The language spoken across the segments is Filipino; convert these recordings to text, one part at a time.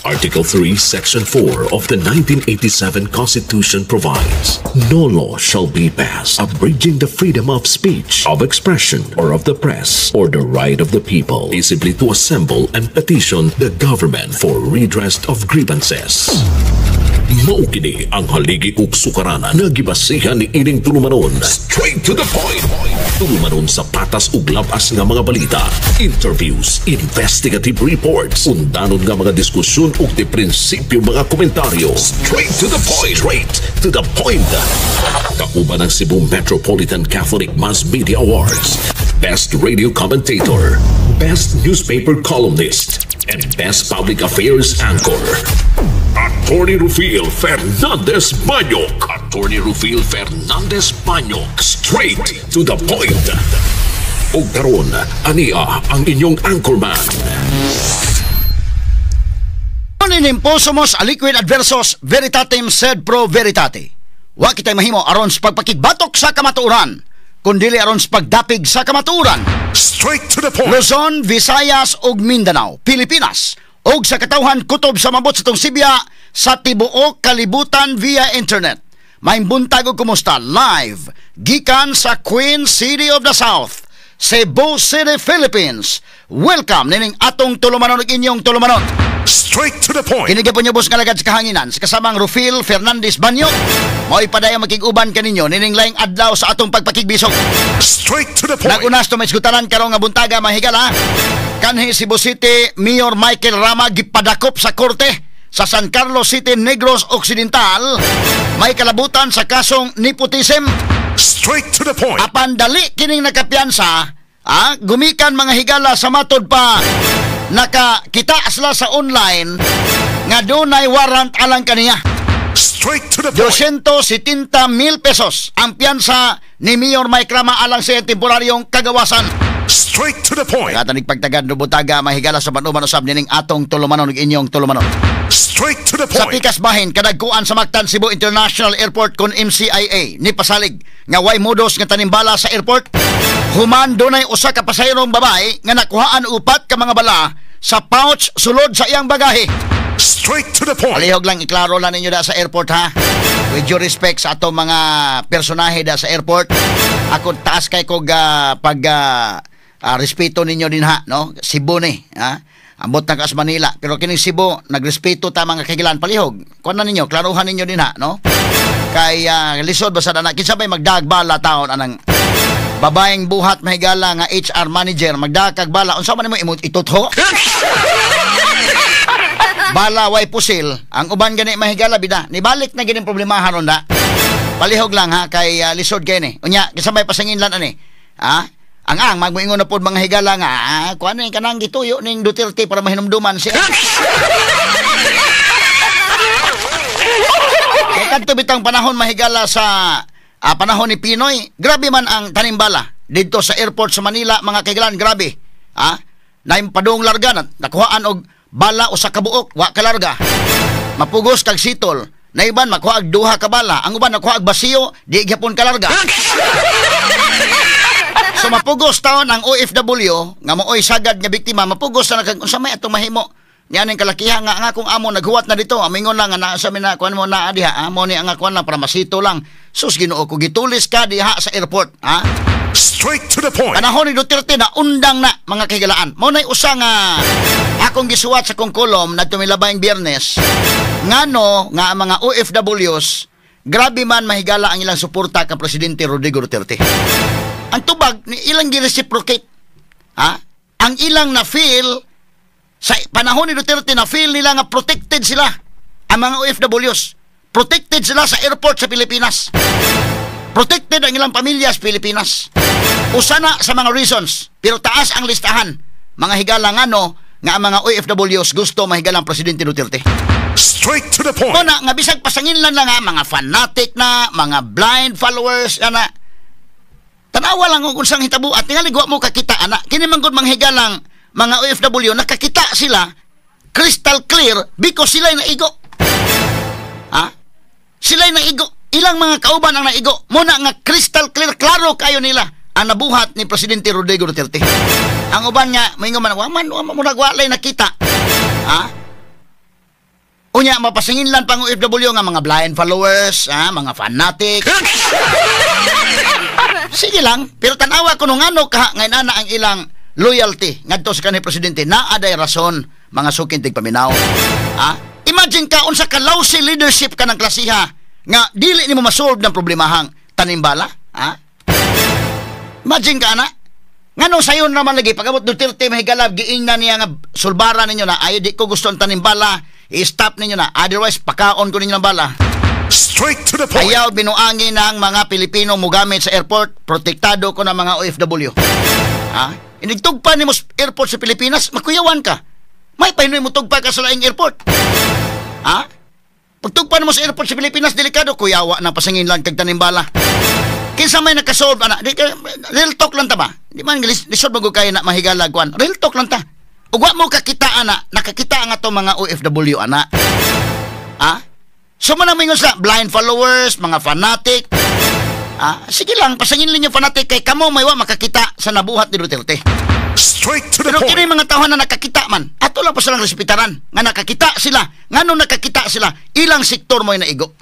Article 3, Section 4 of the 1987 Constitution provides, no law shall be passed abridging the freedom of speech, of expression, or of the press, or the right of the people peaceably to assemble and petition the government for redress of grievances. Mao kini ang haligi ug sukaranan nga gibasihan ni ining tulumanon. Straight to the point. Tulumanon sa patas ug labas nga mga balita, interviews, investigative reports, undanon nga mga diskusyon ug di prinsipyo mga komentaryo. Straight to the point. Straight to the point. Kauban ang Cebu Metropolitan Catholic Mass Media Awards, Best Radio Commentator, Best Newspaper Columnist, and Best Public Affairs Anchor. Attorney Rufil Fernandez Banyok. Attorney Rufil Fernandez Banyok. Straight to the point. O karon, ania ang inyong anchorman. Inimposo mos aliquid adversos veritatem sed pro veritate. Wa kitay mahimo aron sa pagpakigbatok sa kamatuoran, kundili aron sa pagdapig sa kamatuoran. Straight to the point. Luzon, Visayas ug Mindanao, Pilipinas, ug sa katawhan kutob sa mabot sa tong Sibya sa tibuok kalibutan via internet. Maimbuntag og kumusta live gikan sa Queen City of the South, Cebu City, Philippines. Welcome nining atong tulumanon ug inyong tulumanon. Straight to the point. Kinigyan po niyo bus nga lagad sa kahanginan sa kasamang Rufil Fernandez Banyok. Mo'y padayang makiguban kaninyo nining laing adlaw sa atong pagpakigbisog. Straight to the point. Nagunas to may skutaran karong nga buntaga mahigala. Kanhi Cebu City Mayor Michael Rama gipadakop sa korte sa San Carlos City, Negros Occidental. May kalabutan sa kasong nepotism. Straight to the point. Apan dali kining nakapiyansa, gumikan mga higala sa matod pa nakakita sila sa online nga dunay warrant alang kaniya. Straight to the point. 270,000 pesos ang piyansa ni Mayor Mike Rama alang sa temporaryong kagawasan. Straight to the point. Katanig pagtagad no butaga mahigala sa panuman usab nining atong tulumanon ug inyong tulumanon. Straight to the Sa point. pikas bahin kadagkuan sa Mactan Cebu International Airport kon MCIA ni pasalig nga way modos nga tanimbala sa airport. Human dunay usa ka pasahirong babae nga nakuhaan upat ka mga bala sa pouch sulod sa iyang bagahe. Straight to the point. Palihog lang iklaro lang ninyo da sa airport ha. With due respect sa atong mga personahe da sa airport. Ako taas kay kog respeto ninyo din ha, no? Cebu ni, ha? Ambot na kas Manila, pero kining Cebu nagrespeto ta mga kagilan palihog. Kuan na ninyo, klaruhan ninyo din ha, no? Kay lisod basta na kinsa bay magdagbala taon anang babaeng buhat mahigala nga HR manager magdakag bala unsa man nimo itutho? Bala way pusil, ang uban gani mahigala bida. Nibalik na gining problemahan ronda. Palihog lang ha kay lisod kay ni. Unya kinsa may pasanginlan ani? Ha? Ang magmoingon na pod mga higala nga, kuan ni kanang gituyo ning Duterte para mahinumduman siya. Kay kadto bitang panahon mahigala sa panahon ni Pinoy, grabe man ang tanimbala dito sa airport sa Manila, mga kaigalan, grabe. Naim padung larga nakuhaan og bala usa ka buok, wa ka larga. Mapugos kag sitol. Na iban makuha og duha ka bala, ang uban nakuha og basiyo, di gyapon ka larga. So mapugos taon ang OFW nga mooy sagad nga biktima, mapugos na unsa may atong mahimo nianing kalakiha nga kung amo naghuwat na dito, amingon lang nga sa mina kuan mo na diha, amo ni ang kuan lang para masito lang. Sus Ginoo ko gitulis ka diha sa airport, ha? Straight to the point. Panahon ni Duterte na undang na mga kahigalaan. Mao nay usa nga akong gisuwat sa kong kolom na tumilabayng Biyernes. Ngano nga ang mga OFWs grabe man mahigala ang ilang suporta kang Presidente Rodrigo Duterte. Ang tubag ni ilang gi-reciprocate. Ang ilang na feel sa panahon ni Duterte na feel nila nga protected sila ang mga OFWs. Protected sila sa airport sa Pilipinas. Protected ang ilang pamilya sa Pilipinas. Usa na sa mga reasons, pero taas ang listahan. Mga higala nga ang mga OFWs gusto mahigalang Presidente Duterte. Straight to the point. Kuna nga bisag pasanginlan lang mga fanatic na, mga blind followers na tanawa lang kung saan hitabo at tingali guwa mo kakita anak. Kini man gud manghigalang mga OFW nakakita sila crystal clear because sila'y naigo. Sila'y naigo. Ilang mga kauban ang naigo. Muna nga crystal clear, klaro kayo nila ang nabuhat ni Presidente Rodrigo Duterte. Ang uban nga, may nga man, waman mo nagwalay nakita. Unya mapasinginlan pang OFW nga mga blind followers, mga fanatic. Sige lang, pero tanawa ko nung ano ka ngayon ana ang ilang loyalty ngadto sa kanhi presidente na aday rason mga sukin tigpaminaw. Imagine ka unsa ka lousy leadership ka ng klasiha nga dili nimo ma-solve ng problemahang tanimbala, Imagine ka ana. Ngano sayon naman lagi pagabot Duterte mahigalab giingnan niya nga sulbara ninyo na ayo di ko gusto ang tanimbala, i-stop ninyo na otherwise pakaon ko ninyo ng bala. Straight to the point. Ayaw binuangin ng mga Pilipino mugamit sa airport, protektado ko ng mga OFW. Inigtugpa ni mo airport sa Pilipinas, makuyawan ka. May painoy mo tugpa ka sa laing airport. Pagtugpa mo sa airport sa Pilipinas, delikado, kuyawa na pasangin lang kag tanimbala. Kinsa may nakasolve, real talk lang ta ba? Di man, lisod bago kayo na mahigalag, real talk lang ta. Ugwa mo kakita, nakakita nga to mga OFW, So manaming sa blind followers, mga fanatic. Sige lang, pasangin lang yung fanatic kay kamo may makakita sa nabuhat ni Duterte. Straight to the Pero point. kini mga tawhan na nakakita man, ato lang pa silang resipitaran. Nga nakakita sila, ngano nakakita sila, ilang sektor mo yung naigo.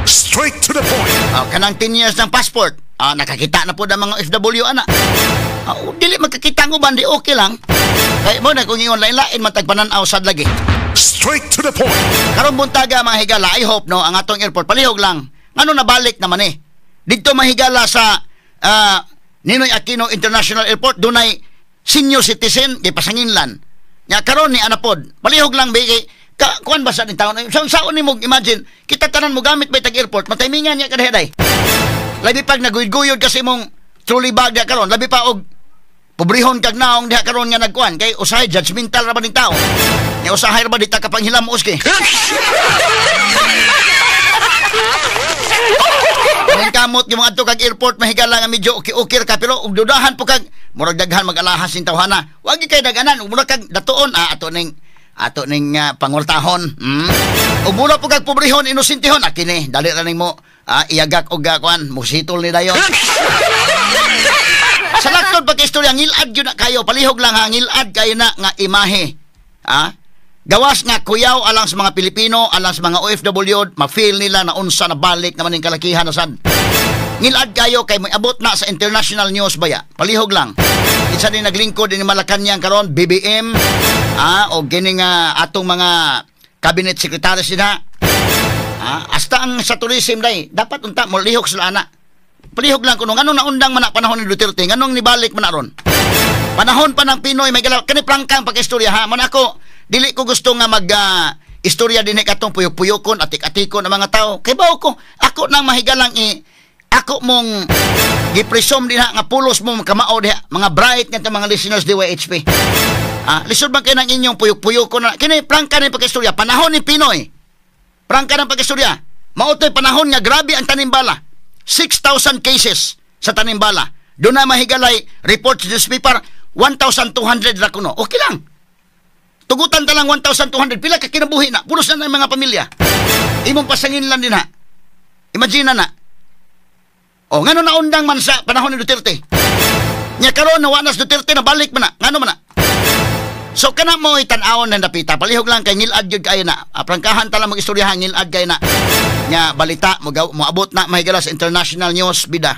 Straight to the point. Kanang 10 years ng passport, nakakita na po ng mga OFW, dili magkakita ng uban, di okay lang. Kaya mo na kung yung lain-lain matagpananaw sad lagi. Straight to the point. Karong buntaga mga higala, I hope no ang atong airport palihog lang. Ngano nabalik naman dito mahigala sa Ninoy Aquino International Airport dunay senior citizen kay pasanginlan. Nya karon ni anapod, palihog lang bigay kuan ba sa ni taon. Saon ni mo imagine, kita tanan mo gamit bay tag airport, mataymingan niya kadahaday. Labi pag naguyod-guyod kasi mong trolley bag diha karon, labi pa og pobrehon kag naong diha karon nga nagkuan kay usahay judgmental ra ba ning tao. Nya usahay ra ba dita kapanghilam uski. Ang kamot yung mga ato kag airport mahigala nga medyo okay ka pero ug dudahan po kag murag daghan mag-alahas ning tawhana. Wa gyud kay daganan ug murag kag datuon ato ning pangultahon. Ug mura po kag pobrehon inosentehon kini dali ra ning mo iyagak og kuan musitol ni dayon. Sa laktod pagka-istorya ngilad gyud na kayo palihog lang ngilad kayo na nga imahe. Gawas nga kuyaw alang sa mga Pilipino, alang sa mga OFW, ma-feel nila na unsa na balik naman yung kalakihan na sad. Ngilad kayo kay may abot na sa international news baya. Palihog lang. Isa din naglingkod din ni Malacanang karon BBM, o gini nga atong mga cabinet secretaries sila. Hasta ang sa tourism day, dapat unta mo lihok sila ana. Palihog lang kuno anong naundang man panahon ni Duterte, anong nibalik man aron. Panahon pa ng Pinoy may galaw kani prangkang pag-istorya man ako. Dili ko gusto nga istorya din katong puyok-puyokon, atik-atikon ng mga tao. Kay bao ko, ako nang mahigalang ako mong gipresom din nga pulos mo kamao diha, mga bright nga mga listeners di YHP. Lisod bang kayo ng inyong puyok-puyokon na, kini prangka na pag-istorya, panahon ni Pinoy. Prangka ng pag-istorya, mautoy panahon nga grabe ang tanimbala. 6,000 cases sa tanimbala. Doon na mahigalay report sa newspaper, 1,200 ra kuno. Okay lang. Tugutan ta lang 1,200. Pila ka kinabuhi na. Pulos na ng mga pamilya. Imong pasangin lang din Imagine na. Ngano na undang man sa panahon ni Duterte. Nya karon na wanas Duterte na balik man na. Ngano man na. So kana mo itan-awon na napita. Palihog lang kay ngilad gyud kayo na. Prangkahan ta lang mag-istoryahan ngilad kayo na. Nya balita mo abot na mahigala sa international news bida.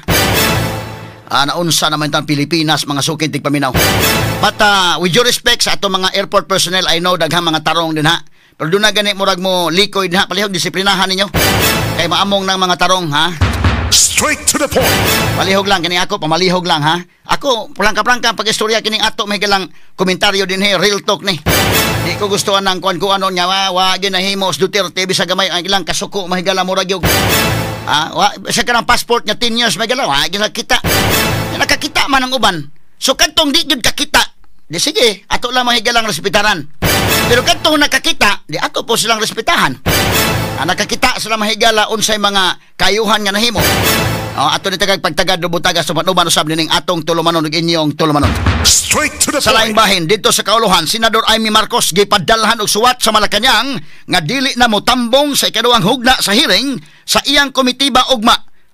Naunsa naman itang Pilipinas, mga sukin tigpaminaw. But with due respect sa ato mga airport personnel, I know daghang mga tarong din Pero doon na gani murag mo likoy din palihog disiplinahan ninyo. Kay maamong ng mga tarong Straight to the point. Palihog lang kini ako, pamalihog lang Ako prangka-prangka pag-istorya kining ato may galang komentaryo din real talk ni. Di ko gustuhan ng kuan nya wa ginahimos Duterte bisag gamay ang ilang kasuko mahigala murag yung sa kanang passport nga 10 years may galaw kita. Nakakita man ang uban. So kadtong di gyud kakita. Di sige, ato lang mahigalang respetaran. Pero kadtong nakakita, di ato po silang respetahan. Nakakita sila mahigala unsay mga kayuhan nga nahimo. Ato ni tagag pagtagad do butaga sa panuban usab ning atong tulumanon ug inyong tulumanon. Straight to the Sa laing point. bahin dito sa Kauluhan, Senador Amy Marcos gipadalhan og suwat sa Malacanang nga dili na motambong sa ikaduhang hugna sa hearing sa iyang komitiba ugma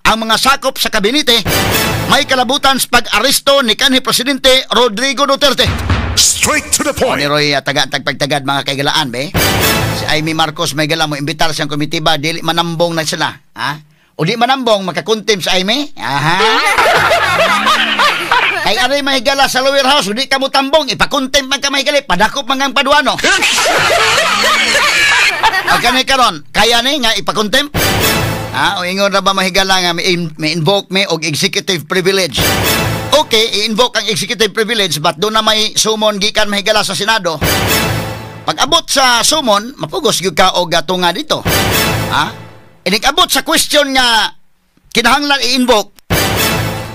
ang mga sakop sa kabinete may kalabutan sa pag-aresto ni kanhi Presidente Rodrigo Duterte. Straight to the Ni point. Roy tagpagtagad mga kaigalaan be. Si Amy Marcos may gala mo imbitar siyang komitiba dili manambong na sila, ha? O di manambong makakuntim sa Amy? Aha. Kay aray mahigala sa lower house, di ka mo tambong, ipakuntim man ka mahigali, padakop mangang paduano. Pagkanay karon, kaya ni nga ipakuntim? O ingon na ba mahigala nga may invoke me og executive privilege? Okay, i-invoke ang executive privilege but doon na may summon gikan mahigala sa Senado. Pag abot sa summon, mapugos gyud ka og tunga dito. Inig-abot sa question nga kinahanglan i-invoke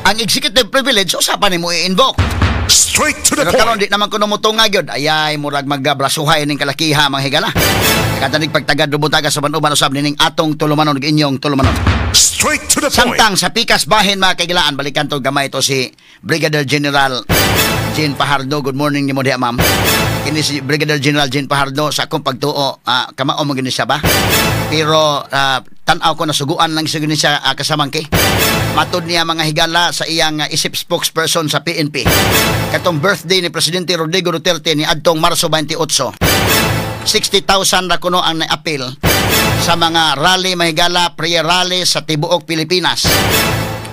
ang executive privilege, usapan nimo i-invoke. Straight to the Pero karon point. di naman kuno mo tunga gyud. Ayay murag magabrasuhay ning kalakiha mga higala. Katanig pagtagad dumutaga sa banuban usab ning atong tulumanon ug inyong tulumanon. Straight to the point. Samtang sa pikas bahin mga kaigilaan, balikan to gamay to si Brigadier General Jean Fajardo. Good morning nimo diha ma'am. Kini si Brigadier General Jean Fajardo sa akong pagtuo, kamao mo gini siya ba? Pero tan-aw ko nasuguan lang sa gini siya kasamangki. Matod niya mga higala sa iyang isip spokesperson sa PNP. Katong birthday ni Presidente Rodrigo Duterte ni adtong Marso 28. 60,000 na kuno ang na-appeal sa mga rally mahigala, prayer rally sa tibuok Pilipinas.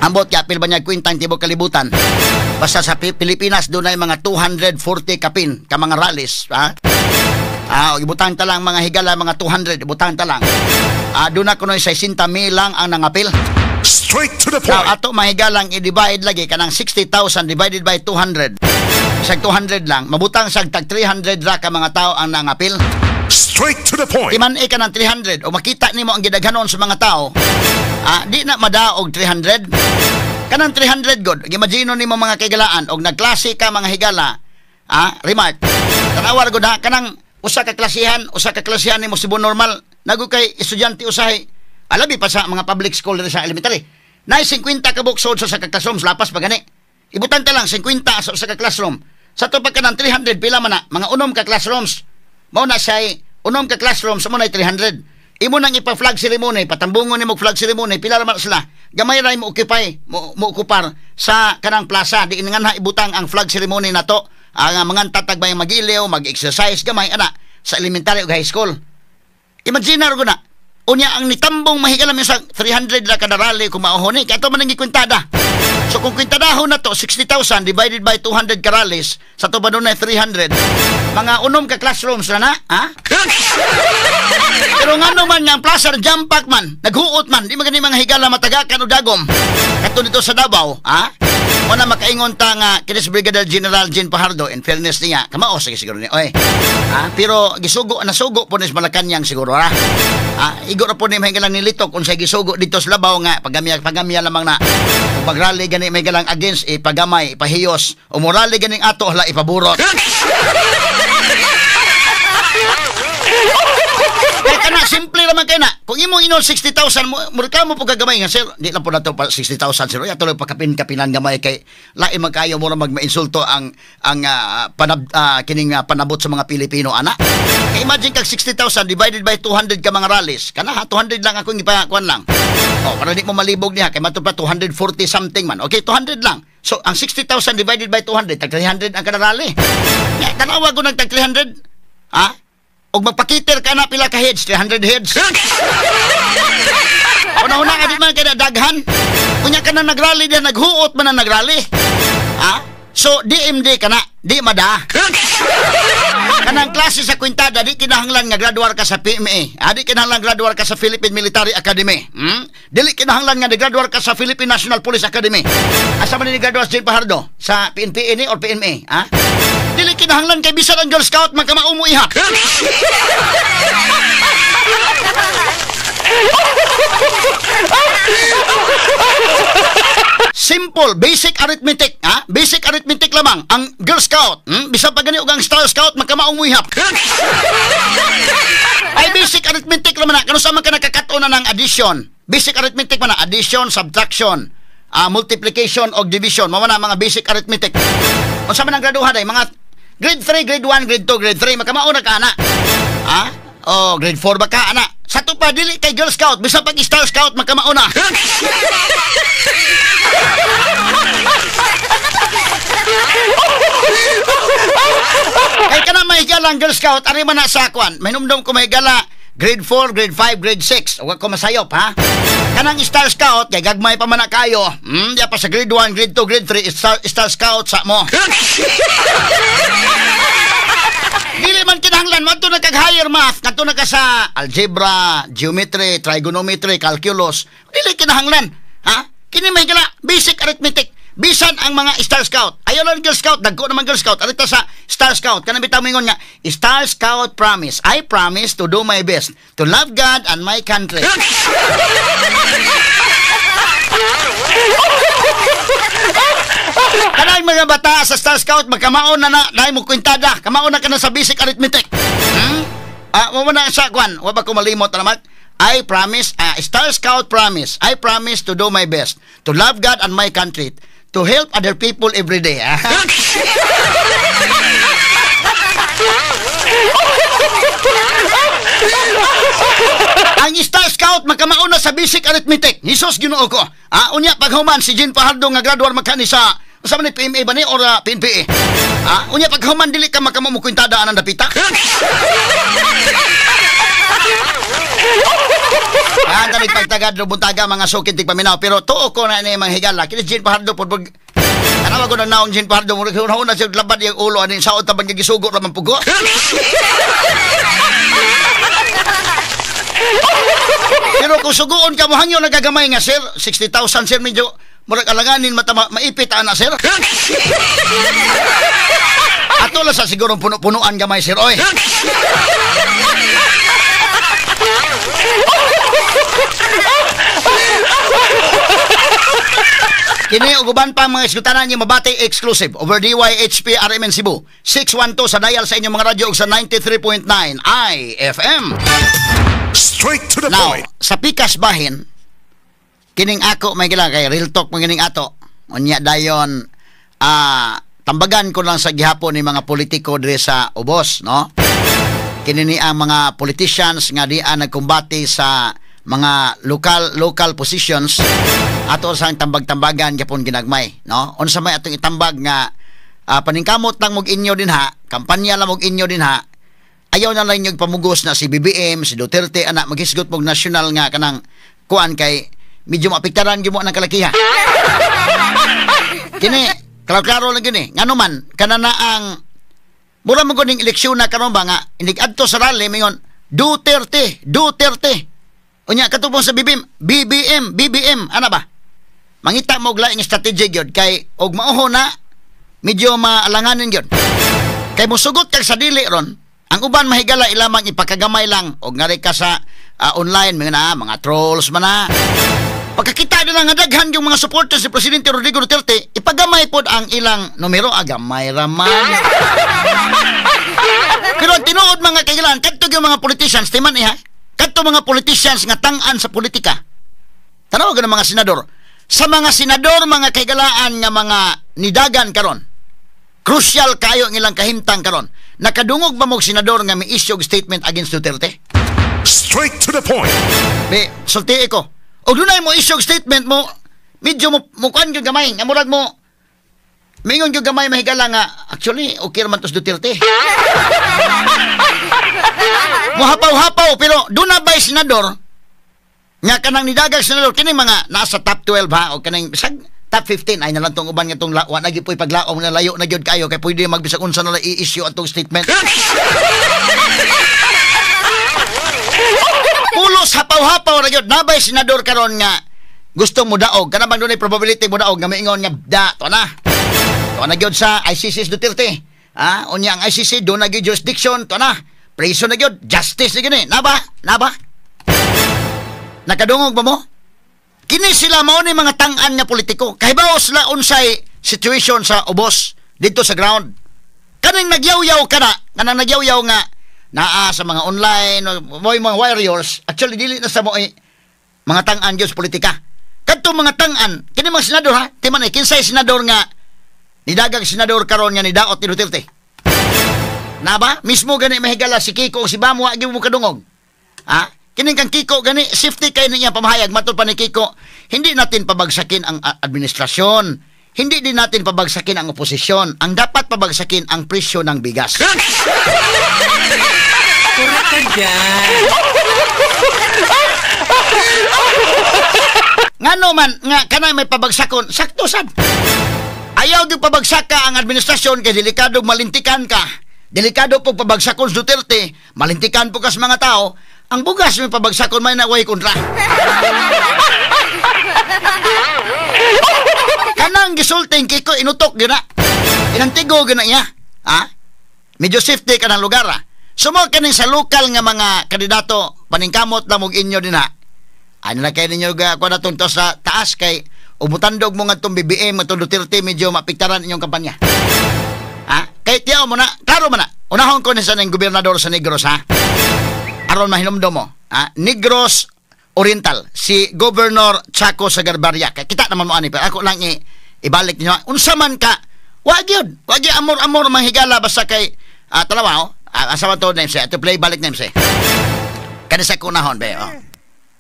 Ambot kaya appeal ba niya kwintang tibuok kalibutan? Basta sa Pilipinas doon ay mga 240 kapin ka mga rallies, ha? Ibutang ta lang mga higala, mga 200 ibutang ta lang. Doon na kuno 60,000 lang ang nangapil. Straight to the Now, point. ato mahigalang i-divide lagi kanang 60,000 divided by 200. Sa 200 lang, mabutang sa tag 300 ra ka mga tao ang nangapil. Straight to the point. Iman ka ng 300 o makita nimo ang gidaghanon sa mga tao. Di na madaog 300. Kanang 300 god. Imagine nimo mga kaigalaan og nagklase ka mga higala. Remark. Tanawar gud ha kanang usa ka klasihan nimo sibo normal. Nago kay estudyante usahay. Alabi pa sa mga public school diri sa elementary. Nay 50 ka buksod sa ka classroom lapas pa gani. Ibutan ta lang 50 sa ka classroom. Sa to pagka ng 300 pila man na mga unom ka classrooms. Mao na say unom ka classrooms mo na 300. Imo nang ipa-flag ceremony, patambungon nimo flag ceremony, pila ra man sila. Gamay ra mo occupy, mo okupar sa kanang plaza. Di nga na ibutang ang flag ceremony nato. Ang mga tatag bay magiliw, mag-exercise gamay ana sa elementary ug high school. Imagine ko na. Unya ang nitambong mahigalam yung sa 300 na kada rally kung maohoni. Kaya ito man ang ikwintada. So kung kwintadahon na to, 60,000 divided by 200 ka rallies, sa to ba doon na 300, mga unom ka classrooms na na, ha? Pero nga naman nga ang plaza jump pack man, naghuot man, di magani mga higala matagakan o dagom. Kato dito sa Davao, ha? O na makaingon ta nga kinis Brigadier General Jean Fajardo, in fairness niya, kamao sige siguro niya, oy. Pero nasugo po nis Malacanang siguro, ha? Igo na po ni may galang nilitok kung sa gisugo dito sa Labaw nga, pagamya lamang na, kung pagrally gani may galang against, ipagamay, ipahiyos, o morally ganing ato, hala, ipaburot. Kaya ka na, simple naman kayo na. Kung imong inon 60,000, murika mo po kagamay nga, sir. Di lang po na ito pa 60,000, sir. Ya tuloy pagkapin-kapinan gamay kay lain magkayo mo na mag-mainsulto ang kining panabot sa mga Pilipino, ana. Kaya imagine kag 60,000 divided by 200 ka mga rallies. Kana ha, 200 lang akong ipakuan lang. Para di mo malibog niya, kay matupad 240 something man. Okay, 200 lang. So, ang 60,000 divided by 200, tag 300 ang kada rally. Tanawa ko ng tag 300, ha? Og magpakiter ka na pila ka heads, 300 heads. Una-una ka di man kaya daghan. Kunya ka na nagrally din, naghuot man na nagrally. So, DMD ka na, di mada. Kanang klase sa kwintada, di kinahanglan nga graduar ka sa PMA. Di kinahanglan graduar ka sa Philippine Military Academy. Dili kinahanglan nga graduar ka sa Philippine National Police Academy. Asa man ni graduar si Fajardo? Sa PNP ini or PMA? Dili kinahanglan kay bisan ang Girl Scout magkamao ihap. Simple, basic arithmetic, basic arithmetic lamang ang Girl Scout. Bisan pa gani og ang Star Scout magkamao ihap. Ay basic arithmetic lamang na kano sa man ka nakakato na ng addition. Basic arithmetic man na addition, subtraction, multiplication o division. Mao na mga basic arithmetic. Unsa man ang graduhan ay mga grade 3, grade 1, grade 2, grade 3 magkamao na ka ana. Grade 4 ba ka ana? Sa to pa dili kay Girl Scout, bisa pag Star Scout magkamauna. Kay kana mahigala ang Girl Scout, ari man na sa kwan. Mainumdum ko mahigala grade 4, grade 5, grade 6. Huwag ko masayop, ha? Kanang Star Scout, kay gagmay pa man na kayo. Diya pa sa grade 1, grade 2, grade 3, Star Scout sa mo. Dili man kinahanglan, man to nagkag-higher math, kato na ka sa algebra, geometry, trigonometry, calculus. Dili kinahanglan, ha? Kini mahigala, basic arithmetic. Bisan ang mga Star Scout. Ayaw lang Girl Scout, dagko naman Girl Scout. Arita sa Star Scout. Kanang bitaw mingon nga, Star Scout promise. I promise to do my best to love God and my country. Kanang mga bata sa Star Scout, magkamaon na dahil mo kwintada. Kamaon na ka na sa basic arithmetic. Mo na sa kwan. Wa ba ko malimot naman? I promise, Star Scout promise. I promise to do my best to love God and my country, to help other people every day. Ang Star Scout magkamauna sa basic arithmetic. Hisos Ginoo ko. Unya paghuman si Jean Pajardo nga graduar magkani sa man ni PMA ba ni or PNPA? Unya paghuman dili ka makamukwintada anang dapita. Dali pagtagad do buntaga mga sukin tig paminaw, pero tuo ko na ni mga higala kini Jean Pajardo pud ana ko na naong Jean Pajardo mo na siya labad yung ulo anin saot ta bang gisugo ra man pugo. Pero kung suguon ka mo hangyo nagagamay nga sir, 60,000 sir medyo murag alanganin maipit ana sir. Ato la sa siguro puno-punuan gamay sir oy. Kini uguban pa mga iskutanan niyo mabati exclusive over DYHP RMN Cebu 612 sa dial sa inyong mga radyo ug sa 93.9 IFM. Straight to the Now, point. sa pikas bahin kining ako may gila kay real talk mangining ato. Unya dayon tambagan ko lang sa gihapon ni mga politiko dire sa ubos, no? Kini ni ang mga politicians nga dian nagkumbati sa mga local positions ato sa tambag-tambagan gyapon ginagmay, no? Unsa may atong itambag nga paningkamot lang mog inyo din ha, kampanya lang mog inyo din ha. Ayaw na lang yung pamugos na si BBM, si Duterte anak maghisgot mog national nga kanang kuan kay medyo maapektaran gyud mo ang kalakiha. Kini klaro lang gini, ngano man kanana ang mura mo kuning eleksyon na karon ba nga inig-adto sa rally mingon Duterte. Unya katubong sa BBM ana ba? Mangita mo og laing strategy gyud kay og mauho na medyo maalanganin gyud. Kay mosugot kag sa dili ron, ang uban mahigala ilamang ipakagamay lang og ngari ka sa online mga trolls man na. Pagkakita nila nga daghan yung mga supporters si Presidente Rodrigo Duterte, ipagamay pod ang ilang numero, agamay raman. Pero tinuod mga kailan, kadto yung mga politicians, timan iha, kadto mga politicians nga tang-an sa politika. Tanaw ng mga senador. Sa mga senador, mga kaigalaan nga mga nidagan karon, crucial kayo ang ilang kahimtang karon. Nakadungog ba mong senador nga may issue statement against Duterte? Straight to the point. Be, sulti ko. O dunay mo issue statement mo, medyo mo kuan yung gamay, nga murag mo, mingon yung gamay mahigala nga, actually, okay naman tos Duterte. Muhapaw-hapaw, pero doon na ba'y senador, nga kanang nidagang senador, kining mga nasa top 12 ha, o kanang bisag top 15, ay nalang tong uban nga tong lawa, nagipoy paglaom na layo na gyud kayo, kay pwede magbisag unsa na i-issue atong statement. Pulos hapaw-hapaw ra gyud nabay senador karon nga gusto mo daog kana bang dunay probability mo daog nga maingon nga to na gyud sa ICC Duterte unya ang ICC do na gyud jurisdiction to na preso na gyud justice na gyud naba nakadungog ba mo kini sila mao ni mga tang-an nga politiko kahibaw sila unsay situation sa ubos dito sa ground kaning nagyaw-yaw kana kanang nagyaw-yaw nga naa sa mga online mo'y mga warriors actually dili na sa mo'y mga tang-an gyud sa politika kadto mga tang-an kini mga senador ha timan ay kinsay senador nga nidagang senador karon nga nidaot ni Duterte na ba mismo gani mahigala si Kiko o si Bamo agi mo kadungog Kining kang Kiko gani, safety kay niya pamahayag matod pa ni Kiko. Hindi natin pabagsakin ang administrasyon. Hindi din natin pabagsakin ang oposisyon. Ang dapat pabagsakin ang presyo ng bigas. Correct ka dyan. Ngano man nga kanay may pabagsakon, sakto sad. Ayaw di pabagsaka ang administrasyon kay delikado malintikan ka. Delikado po pabagsakon Duterte, malintikan po kas mga tao. Ang bugas may pabagsakon may naway kontra. Kanang gisulting Kiko inutok gyud na. Inantigo gyud na niya. Ha? Medyo safety ka ng lugar. Sumo kaning sa lokal nga mga kandidato paningkamot lang og inyo din ha. Ano na kayo ninyo kuha na tunto sa taas kay umutandog mo nga itong BBM at Duterte medyo mapiktaran inyong kampanya. Ha? Kay tiyaw mo na, klaro mo na. Unahon ko na sa ng gobernador sa Negros ha. Aron mahinumdom mo. Ha? Negros Oriental, si Governor Chaco Sagarbarria. Kaya kita naman mo ani, pero ako lang ibalik niyo. Unsa man ka, wag yun. Wag yun, amor-amor manghigala basta kay, talawa oh. Asa man to name siya. To play balik name siya. Kaya sa kunahon, be. Oh.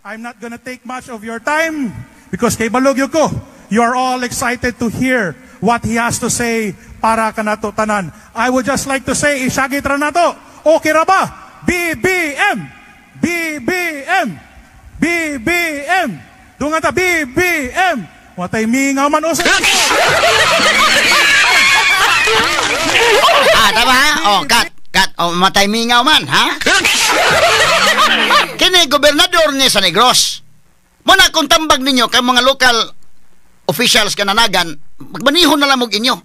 I'm not gonna take much of your time because kay balogyo ko, you are all excited to hear what he has to say para kanato tanan. I would just like to say, isagit ra nato. Okay ra ba? BBM! BBM! BBM! Dunga ta, BBM! Watay mingaw man usa. Tama ha? Oh, cut. Oh, matay mingaw man, ha? Kini gobernador ni sa Negros. Muna kung tambag ninyo kay mga local officials kananagan, magbanihon na lang mong inyo.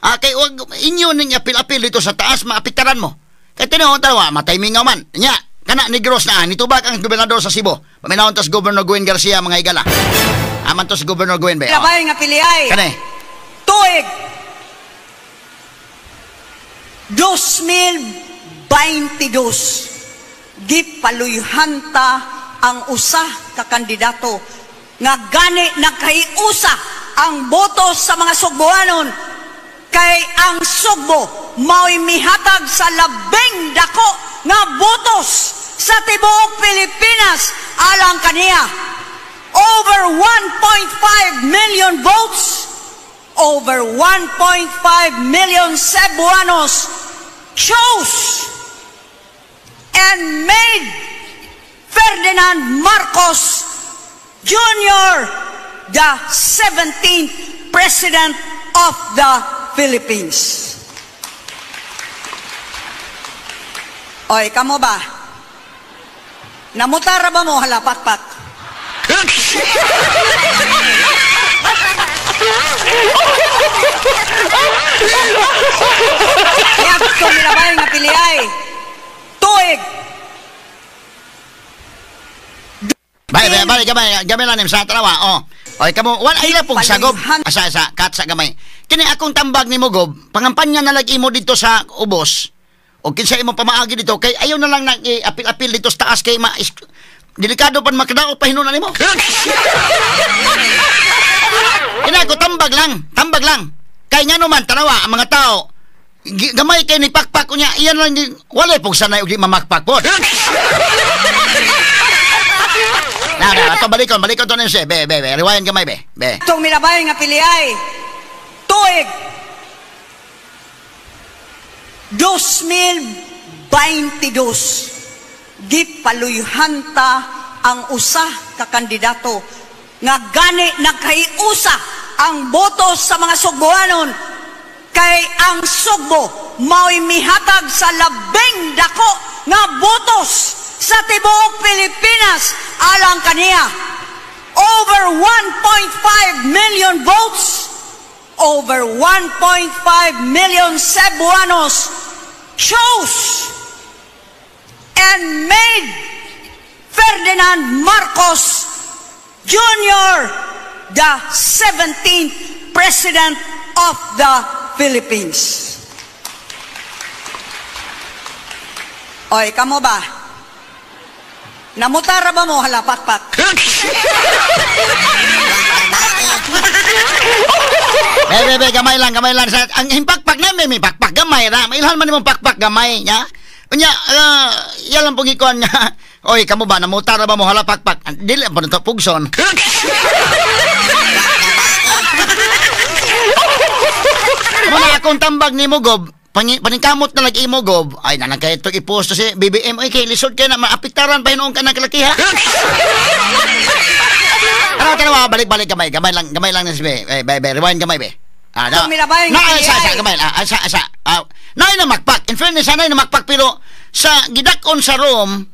Kay wag inyo ning apil-apil dito sa taas, maapiktaran mo. Kay tinawag tawa, matay mingaw man. Nya, kana Negros na, nitubak ang gobernador sa Cebu. Paminahon tas Governor Gwen Garcia mga higala. Aman to si Governor Gwen ba? Labay nga piliay. Kani? Tuig 2022 gipaluyhanta ang usa ka kandidato nga gani nagkaiusa ang boto sa mga Sugboanon kay ang Sugbo mao'y mihatag sa labing dako nga botos sa tibuok Pilipinas alang kaniya. Over 1.5 million votes, over 1.5 million Cebuanos chose and made Ferdinand Marcos Jr. the 17th President of the Philippines. Oy, kamo ba? Namutara ba mo halapakpak? Kaya kung nilabay nga piliay, tuig. Balik, gamay lang sa tarawa, oh. Oy, kamo, wala ila pong sagob. Asa, kat sa gamay. Kini akong tambag ni Mogob, pangampanya na lagi mo dito sa ubos. O kinsa imo pamaagi dito, kay ayaw na lang nang apil-apil dito sa taas kay delikado pan makadaot pahinunan nimo. Kini ako tambag lang. Kay ngano man tanawa ang mga tao gamay kay ni pakpak niya, iyan lang wala pog sanay og di mamakpak pod. Ato balikon to nese, be, rewind gamay be. Itong milabay nga piliay, tuig 2022 gipaluyhanta ang usa ka kandidato nga gani nagkaiusa ang boto sa mga Sugboanon kay ang Sugbo mao'y mihatag sa labing dako nga botos sa tibuok Pilipinas alang kaniya. Over 1.5 million votes, over 1.5 million Cebuanos chose and made Ferdinand Marcos Jr. the 17th President of the Philippines. Oy, kamo ba? Namutara ba mo halapakpak? Gamay lang. Ang himpakpak na may pakpak gamay ra. Mailhan man nimong pakpak gamay nya. Unya, yan lang pong ikon nga Oy, kamo ba namuta ra ba mo halapakpak? Dili pa nito pugson. Muna akong tambag ni Mogob, paningkamot na lagi Mogob. Ay na kay ito i-post si BBM ay kay lisod kay na maapiktaran pa hinuon ka ng kalakiha. Ano tanawa balik-balik gamay lang ni si be. Rewind gamay be. Ito milabay nga na PDI. sa gamay asa. Nay na makpak. In fairness nay na makpak pero sa gidakon sa room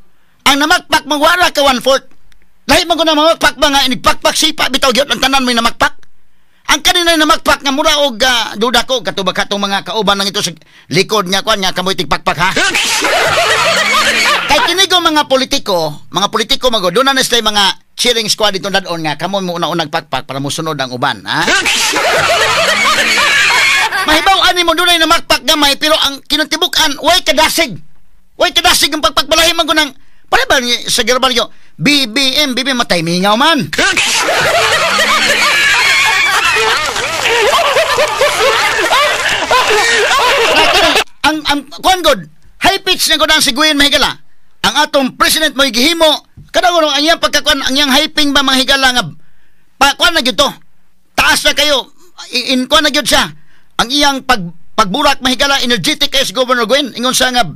ang namakpak magwara ka 1/4. Lahi man ko na mamakpak ba nga inigpakpak sipa bitaw gyud ang tanan mo namakpak. Ang kanina namakpak nga mura og duda ko katubag katong mga kauban lang ito sa likod niya kwan nga kamoy tigpakpak ha. Kay kinigo mga politiko mago doon na stay mga cheering squad dito dadon nga kamo mo una-unang pakpak para musunod ang uban ha. Mahibaw ani mo dunay na makpak gamay pero ang kinatibukan way kadasig ang pagpakbalahi man ko nang para ba ni sa gerbalyo BBM matay mingaw man. ang kuan god high pitch na gud ang siguin mahigala ang atong president mo gihimo kada guro ang iyang pagkakuan ang iyang hyping ba mahigala nga pa kuan na gyud to taas na kayo in kuan na gyud siya ang iyang pagburak mahigala energetic kay si Governor Gwen ingon sa nga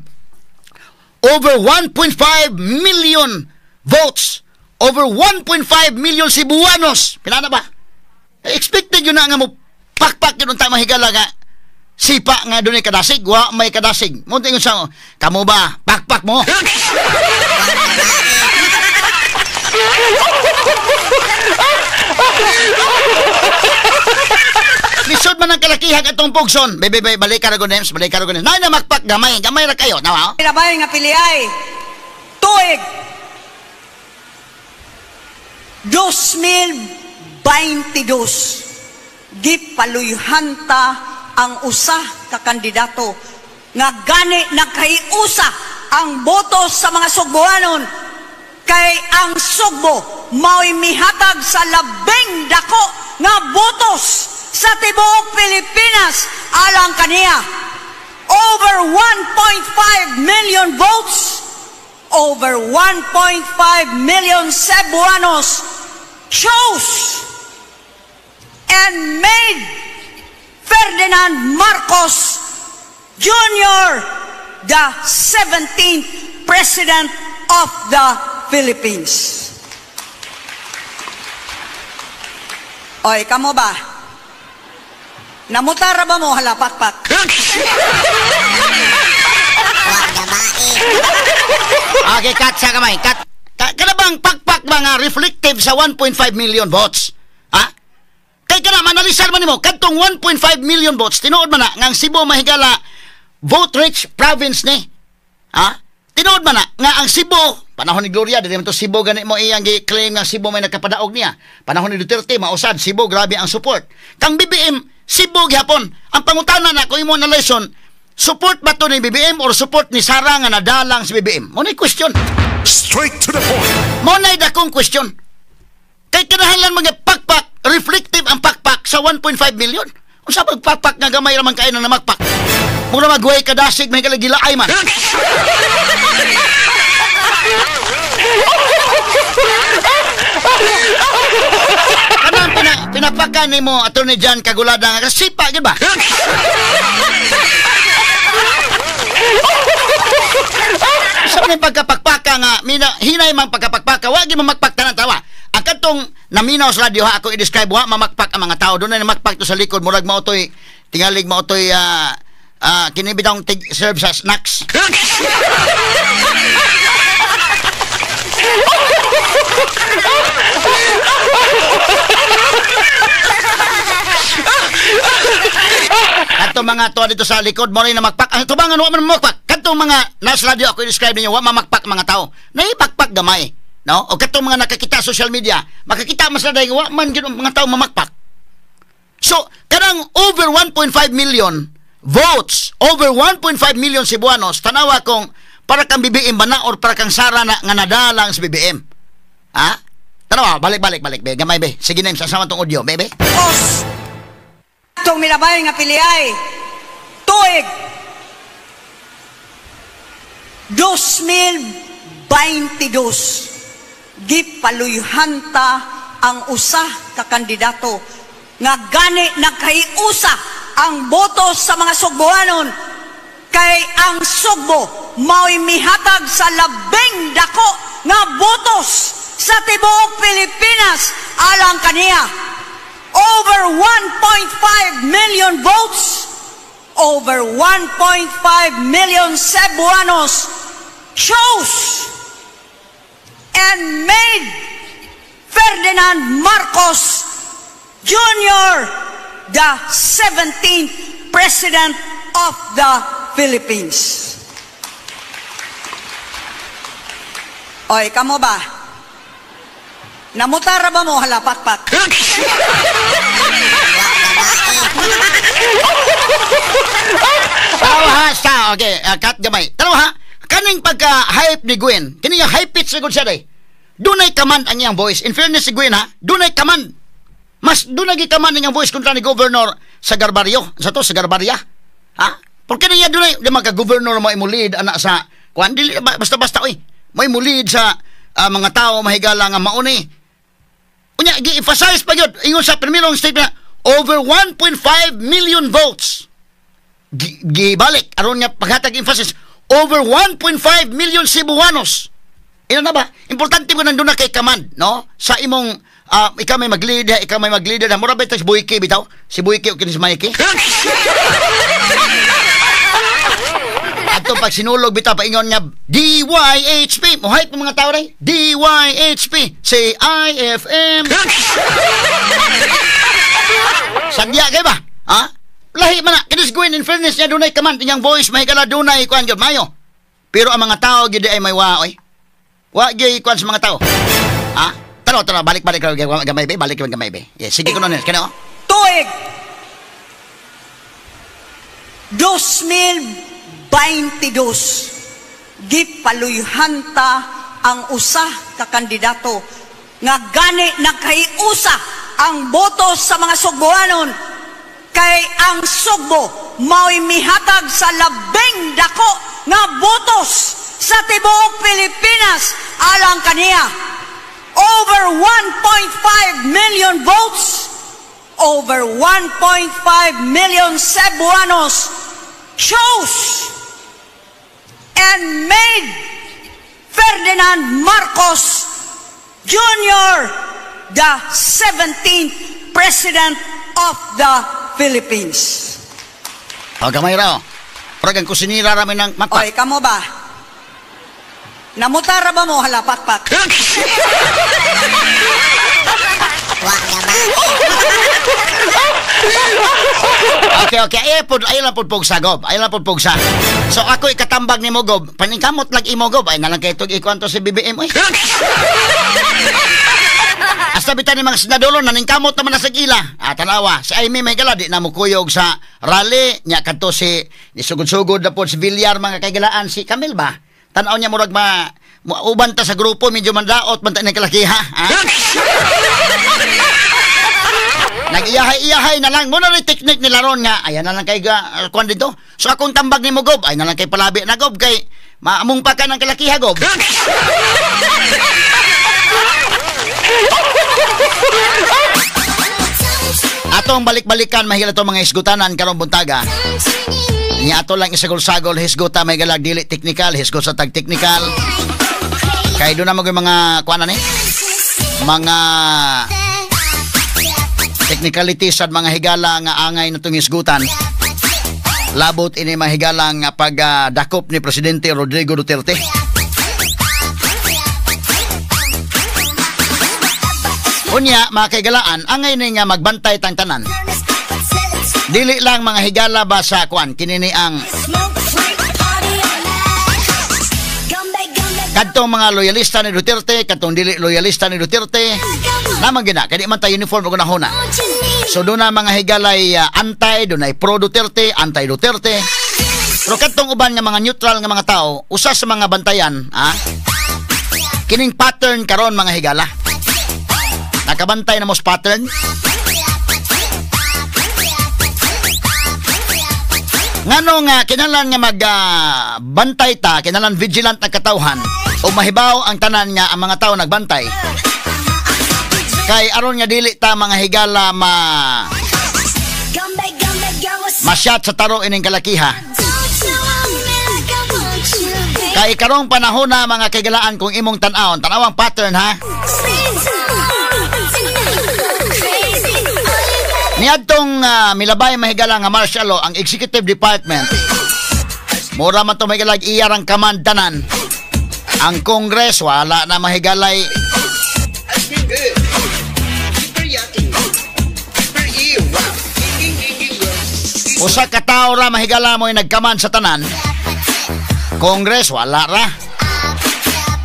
over 1.5 million votes over 1.5 million Cebuanos pinana ba expected yun na nga mo pakpak yun unta mahigala nga sipa nga doon ay kadasig wa may kadasig mo tingon sa kamo ba pakpak mo. Lisod man ang kalakihan atong pugson bebe balik ka ra gonems nay na makpak gamay ra kayo nawa Milabay nga PDI. Tuig 2022 gipaluyhanta ang usa ka kandidato nga gani nagkaiusa ang boto sa mga Sugboanon kay ang Sugbo mao'y mihatag sa labing dako nga botos sa tibuok Pilipinas alang kaniya. Over 1.5 million votes, over 1.5 million Cebuanos chose and made Ferdinand Marcos Jr. the 17th President of the Philippines. Oy, kamo ba? Namutara ba mo halapakpak? Okay, cut sa kamay. Cut. Kada bang pakpak mga reflective sa 1.5 million votes? Ha? Kay kana manalisar man nimo kadtong 1.5 million votes tinuod man na nga ang Cebu mahigala vote rich province ni. Ha? Tinuod man na nga ang Cebu panahon ni Gloria dili man to Cebu gani mo iyang gi-claim nga Cebu may nagkapadaog niya. Panahon ni Duterte mausad Cebu grabe ang support. Kang BBM Cebu gihapon. Ang pangutana na kung imo na lesson support ba to ni BBM or support ni Sara nga nadalang si BBM? Mo nay question. Straight to the point. Mo nay dakong question. Kay kinahanglan mga pakpak reflective ang pakpak sa 1.5 million. Unsa pag pakpak nga gamay ra man kay na makpak. Mura magway kadasig may kalagilaay man. Kanang pinapakan nimo Attorney John Kagulada nga sipa gyud ba? Sa may pagkapakpaka nga hinay man pagkapakpaka wa gyud mamakpak tanan tawa. Ang katong naminaw sa radyo ha ako i-describe wa mamakpak ang mga tao doon na makpak to sa likod murag mautoy tingalig mautoy kinibidang serve sa snacks. Katong mga to dito sa likod mo rin na makpak ang tubangan wa man makpak katong mga nasa radio ako i-describe ninyo wa mamakpak mga tao naipakpak gamay. No? O katong mga nakakita sa social media, makakita mas na dahil wa man gyud mga tao mamakpak. So, kanang over 1.5 million votes, over 1.5 million Cebuanos, tanawa kung para kang BBM ba na or para kang Sara na nga nadalang sa BBM. Ha? Tanawa, balik, be. Gamay, be. Sige na, sasama tong audio, bebe. Os, itong milabay nga PDI. Tuig 2022 gipaluyhanta ang usa ka kandidato nga gani nagkahiusa ang boto sa mga Sugboanon kay ang Sugbo mao'y mihatag sa labing dako nga botos sa tibuok Pilipinas alang kaniya. Over 1.5 million votes, over 1.5 million Cebuanos chose and made Ferdinand Marcos Jr. the 17th President of the Philippines. Oy, kamo ba? Namutara ba mo halapakpak? Tarawa ha, sa, okay, cut gamay. Tarawa ha, kaning pagka-hype ni Gwen, kini nga high pitch sigod siya day. Dunay command ang iyang voice. In fairness si Gwen ha, dunay command. Mas dunay gi-command ang iyang voice kontra ni Governor sa Garbarrio. Sa to, sa Garbaria. Ha? Porque niya dunay, di magka-governor mo imulid, anak sa, kuhan, basta-basta, oy, mo imulid sa mga tao mahigala nga mauni. Unya, gi-emphasize pa yun, ingon sa primerong statement, over 1.5 million votes. Gibalik, aron nga paghatag emphasis, over 1.5 million Cebuanos. Ino na ba? Importante ko nandun na kay command, no? Sa imong, ikaw may mag-leader, na mura ba ito si Buiki, bitaw? Si Buiki o kinis Mikey? Ato pag sinulog bitaw paingon nga DYHP, mo hype mga tao ray. DYHP, say IFM. Sagya kay ba? Ha? Lahi man na, kinis Gwen, in fairness niya dunay command, inyang voice mahigala dunay kuan gyud mayo. Pero ang mga tao gyud ay may waoy. Wa gyud kuan sa mga tao. Ha? Tara, balik gamay be, balik gamay be. Yes, sige ko nun, kano? Tuig 2022 gipaluyhanta ang usa ka kandidato nga gani nagkahiusa ang boto sa mga Sugboanon kay ang Sugbo mao'y mihatag sa labing dako nga botos sa tibuok Pilipinas alang kaniya. Over 1.5 million votes, over 1.5 million Cebuanos chose and made Ferdinand Marcos Jr. the 17th President of the Philippines. O, gamay raw. Pragang kusinira ramin ng makpak. Oy, kamo ba? Namutara ba mo halapakpak? Okay. Ay lang po pugsa, Gob. Ay lang po pugsa. So, ako ikatambag ni mo, Gob. Paningkamot lang imo, Gob. Ay nalang kayo itong ikuanto si BBM, oy. Hasta bitan ni mga senadoro, naningkamot naman na sa gila. Tanawa, si Aimee may gala, di na mo kuyog sa rally. Nya kanto si sugod-sugod na po si Villar, mga kaigalaan. Si Camille ba? Tanaw niya murag uban ta sa grupo, medyo mandaot, banta na kalakiha. Nag-iyahay na lang. Muna rin teknik nila ron nga. Ayan na lang kay kuwan dito. So akong tambag ni mo, Gob. Ay na lang kay palabi na, Gob. Kay maamong pa ka ng kalakiha, Gob. Atong balik-balikan mahigala to mga hisgutanan karong buntaga. Nya ato lang isagol-sagol hisguta may galag dili technical, hisgot sa tag technical. Kay do na mo mga kuan ni. Mga technicalities at mga higala nga angay natong hisgutan. Labot ini mga higala nga pagdakop ni Presidente Rodrigo Duterte. Unya, mga kaigalaan, angay ni nga magbantay tang tanan. Dili lang mga higala ba sa kuan, kinini ang kadtong mga loyalista ni Duterte, kadtong dili loyalista ni Duterte, naman gina, kadi man tayo uniform o gunahuna. So doon na mga higalay anti, doon ay pro-Duterte, anti-Duterte. Pero kadtong uban nga mga neutral nga mga tao, usa sa mga bantayan, kining pattern karon mga higala. Nakabantay na mo sa pattern. Ngano nga kinahanglan nga magbantay ta, kinahanglan vigilant na katawhan o mahibaw ang tanan nga ang mga tao nagbantay. Kay aron nga dili ta mga higala masyat sa taro ining kalakiha. Kay karong panahon na mga kaigalaan kung imong tanawang pattern ha. Niadtong milabay mahigala nga martial law ang executive department. Mura man to mahigalag iyarang kamandanan. Ang Congress wala na mahigalay. Usa ka tawo ra mahigala mo nagkaman sa tanan. Congress wala ra.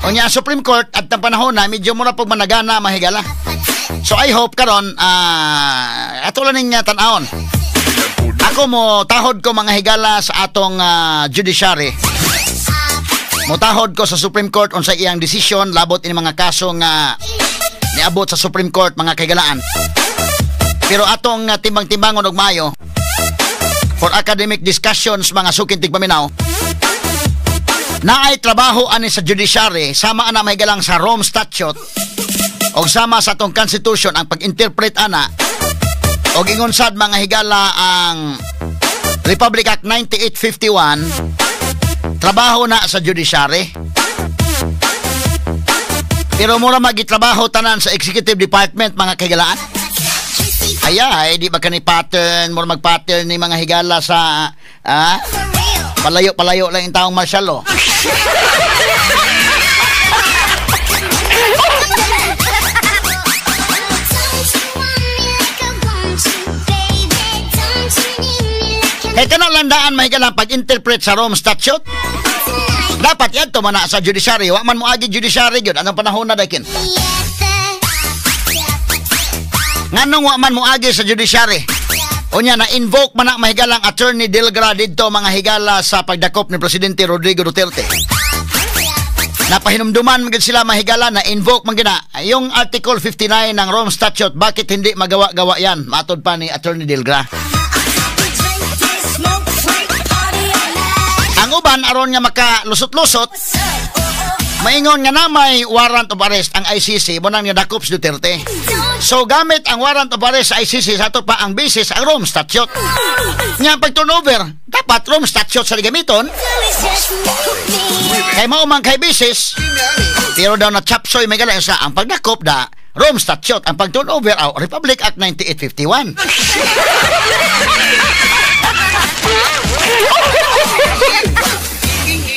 Unya Supreme Court at ang panahon na medyo mura pag managana mahigala. So I hope karon atulan ning tan-aon. Ako mo tahod ko mga higala sa atong judiciary. Motahod ko sa Supreme Court unsa iyang desisyon labot ini mga kaso nga niabot sa Supreme Court mga kaigalaan. Pero atong timbang-timbangon og maayo for academic discussions mga sukin tigpaminaw. Naay trabaho ani sa judiciary sama ana mahigalang sa Rome Statute og sama sa atong constitution ang pag-interpret ana og ingon sad mga higala ang Republic Act 9851 trabaho na sa judiciary. Pero mura magitrabaho tanan sa executive department mga higalaan. Ay di ba kani pattern mura mag-pattern ni mga higala sa palayo lang yung taong martial law. Kaya ka landaan mahigalang pag-interpret sa Rome Statute. Dapat yan to mana sa judiciary. Wa man mo agi judiciary yun. Anong panahon na dakin? Nganong wa man mo agi sa judiciary? Unya na-invoke man na mahigalang Attorney Delgra dito mga higala sa pagdakop ni Presidente Rodrigo Duterte. Napahinumduman magid sila mahigala na invoke man gina yung Article 59 ng Rome Statute. Bakit hindi magawa-gawa yan? Matod pa ni Attorney Delgra. Ang uban aron nga makalusot-lusot maingon nga na may warrant of arrest ang ICC mo nang nadakop si Duterte. So gamit ang warrant of arrest sa ICC sa ato pa ang basis ang Rome Statute. Nga pag turnover dapat Rome Statute sa gamiton. Kay mao man kay basis pero daw na chapsoy may gala sa ang pagdakop da Rome Statute ang pag turnover Republic Act 9851.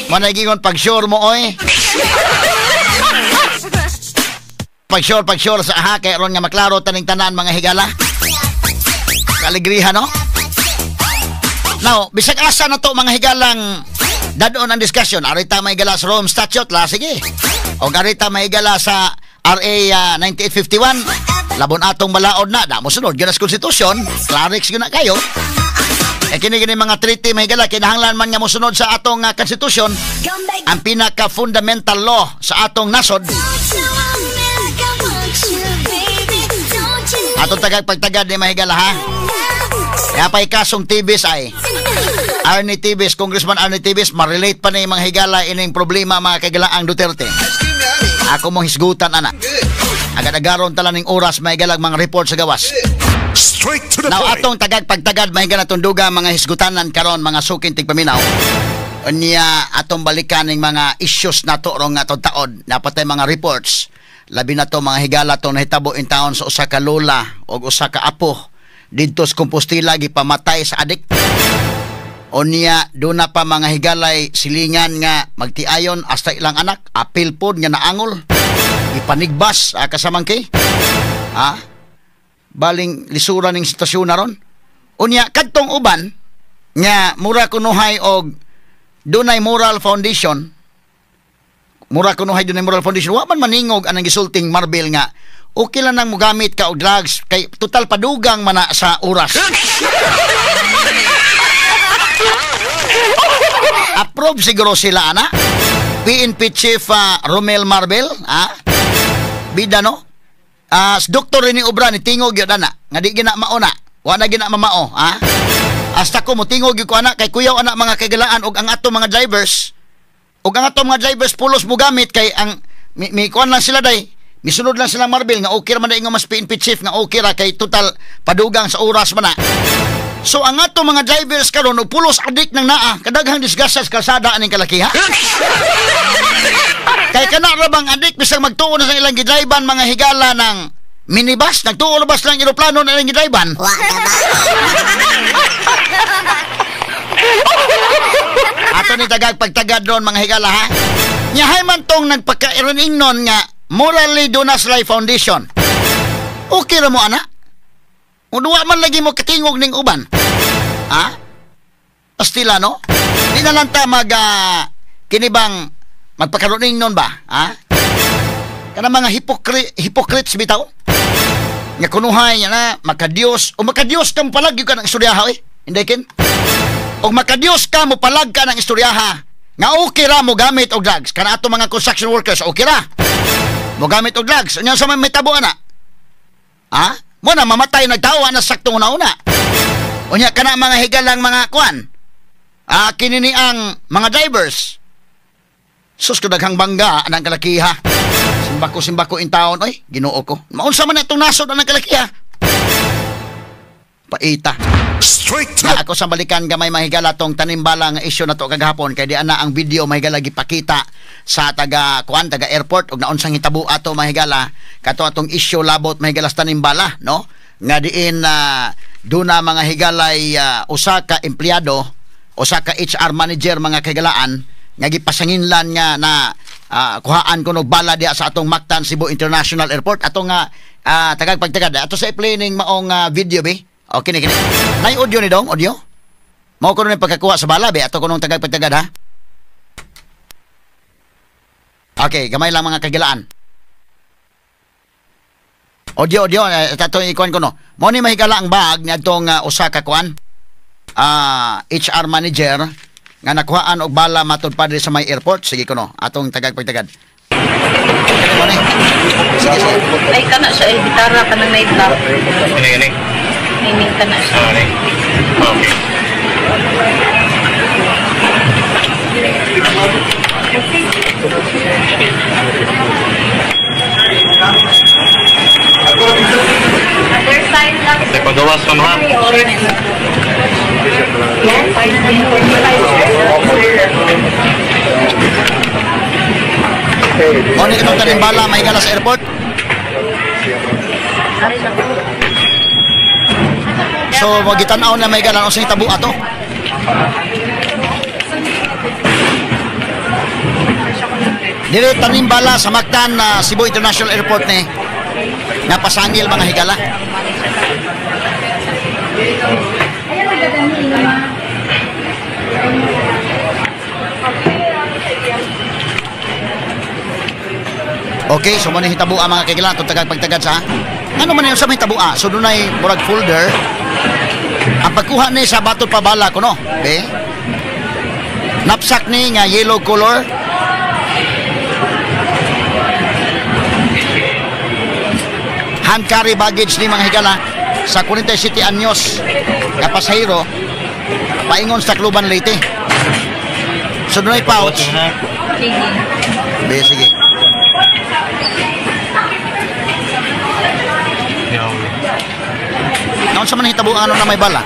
Managingon pag sure mo oy. Pag sure sa aha kay ron nga maklaro taning tanan mga higala. Kaligriha no? Now, bisag asa na to mga higalang dadon ang discussion. Arita may higala sa Rome Statute la sige. O arita may higala sa RA 9851. Labon atong balaod na da mo sunod gyud sa konstitusyon. Clarix gyud na kayo. Kini mga treaty mahigala kinahanglan man nga mosunod sa atong konstitusyon ang pinaka-fundamental law sa atong nasod. Atong pagtagad ni mahigala ha. Kaya pa'y kasong Tibis ay Arnie Tibis, Congressman Arnie Tibis ma-relate pa na yung mga higala ining problema mga kagalaang Duterte. Ako mong hisgutan ana. Agad-agaron tala ning oras mahigalag mga report sa gawas. Straight to the Now point. atong pagtagad mahiga natong duga mga hisgutanan karon mga sukin tigpaminaw. Unya atong balikan ning mga issues nato rong atong taod napatay mga reports. Labi na to mga higala to nahitabo in town sa usa ka lola o usa ka apo didto sa Compostela gipamatay sa adik. Unya do na pa mga higalay silingan nga magtiayon hasta ilang anak apil pod nga naangol ipanigbas kasamang kay baling lisura ning sitwasyon na ron. Unya kadtong uban nga mura kunuhay og dunay moral foundation. Mura kunuhay dunay moral foundation. Wa man maningog anang gisulting Marvel nga okay lang nang mogamit ka og drugs kay total padugang man na sa oras. Approve siguro sila ana. PNP Chief Romel Marvel bida no. Doktor ni obra ni tingog yun ana nga di gina mauna wa na gina mamao Hasta ko mutingog gyud ko ana kay kuyaw ana mga kagalaan og ang ato mga drivers. Og ang ato mga drivers pulos mo gamit kay ang mi kuan lang sila day. Misunod lang sila Marbil nga okay ra man nga mas PNP chief nga okay ra kay total padugang sa oras man na. So ang ato mga drivers karon og pulos adik nang naa kadaghang disgasta sa kalsada aning kalakiha. Kay kana ra bang adik bisag magtuo na sa ilang gidriban mga higala ng minibus, nagtuo na bas lang eroplano na ilang gidriban. Ato ni tagag pagtagad doon mga higala ha. Nyahay man tong nagpakaironing nun nga Morally Donas Life Foundation. Okay ra mo ana? Uduwa man lagi mo katingog ning uban. Ha? Astila no? Di na lang ta kinibang magpakaroning nun ba? Ha? Kana mga hypocrites bitaw? Nga kunuhay niya na makadiyos o makadiyos ka mo palagi ka ng istoryaha hindi kin? O makadiyos ka mo palag ka ng istoryaha nga okay ra mo gamit og drugs kana ato mga construction workers okay ra mo gamit og drugs unya sa may tabo ana ha mo na mamatay nagtawa na saktong una unya kana mga higalang mga kuan kini ni ang mga drivers sus kadaghang bangga anang kalakiha simbako in town oy Ginoo ko maunsa man itong nasod anang kalakiha paita. Straight to Na ako sa balikan gamay mahigala tong tanimbala nga isyu na to kagahapon kay di ana ang video mahigala gipakita sa taga airport ug naunsang hitabo ato mahigala kato atong isyu labot mahigala sa tanimbala no nga diin duna mga higalay usa ka empleyado usa ka HR manager mga kagalaan nga gipasanginlan nga na kuhaan kuno bala diha sa atong Mactan Cebu International Airport atong tagag pagtagad ato sa i-planning maong video be. Okay, kini. Nay audio ni dong, audio. Mao ko nun pagkakuha sa bala be ato kunong tagag-pagtagad ha. Okay, gamay lang mga kagilaan. Audio tato ikuan ko no. Mao ni mahigala ang bag ni adtong usa ka kuan. HR manager nga nakuhaan og bala matud padre sa may airport. Sige ko no, atong tagag-pagtagad. Sige. Ay kana sa gitara kanang night lab. Ini. Mining kana siya. Okay. Other side lang. Te pagawas mo ha. Mo ni itong tanimbala mahigala sa airport. So, magitanaw na may galang usang tabu ato. Dire tanimbala sa Mactan Cebu International Airport ni napasangil mga higala. Okay, so mo ni hitabo ang mga kailangan itong tagag-pagtagad sa ano man yung sa may tabua? So doon ay murag folder. Ang pagkuha ni sa batot pabala ko no. Okay? Knapsack ni nga yellow color. Hand carry baggage ni mga higala sa 47 anyos na pasahero paingon sa Kluban Leyte. So doon ay pouch. Sige. Naon sa man hitabo ang ano na may bala?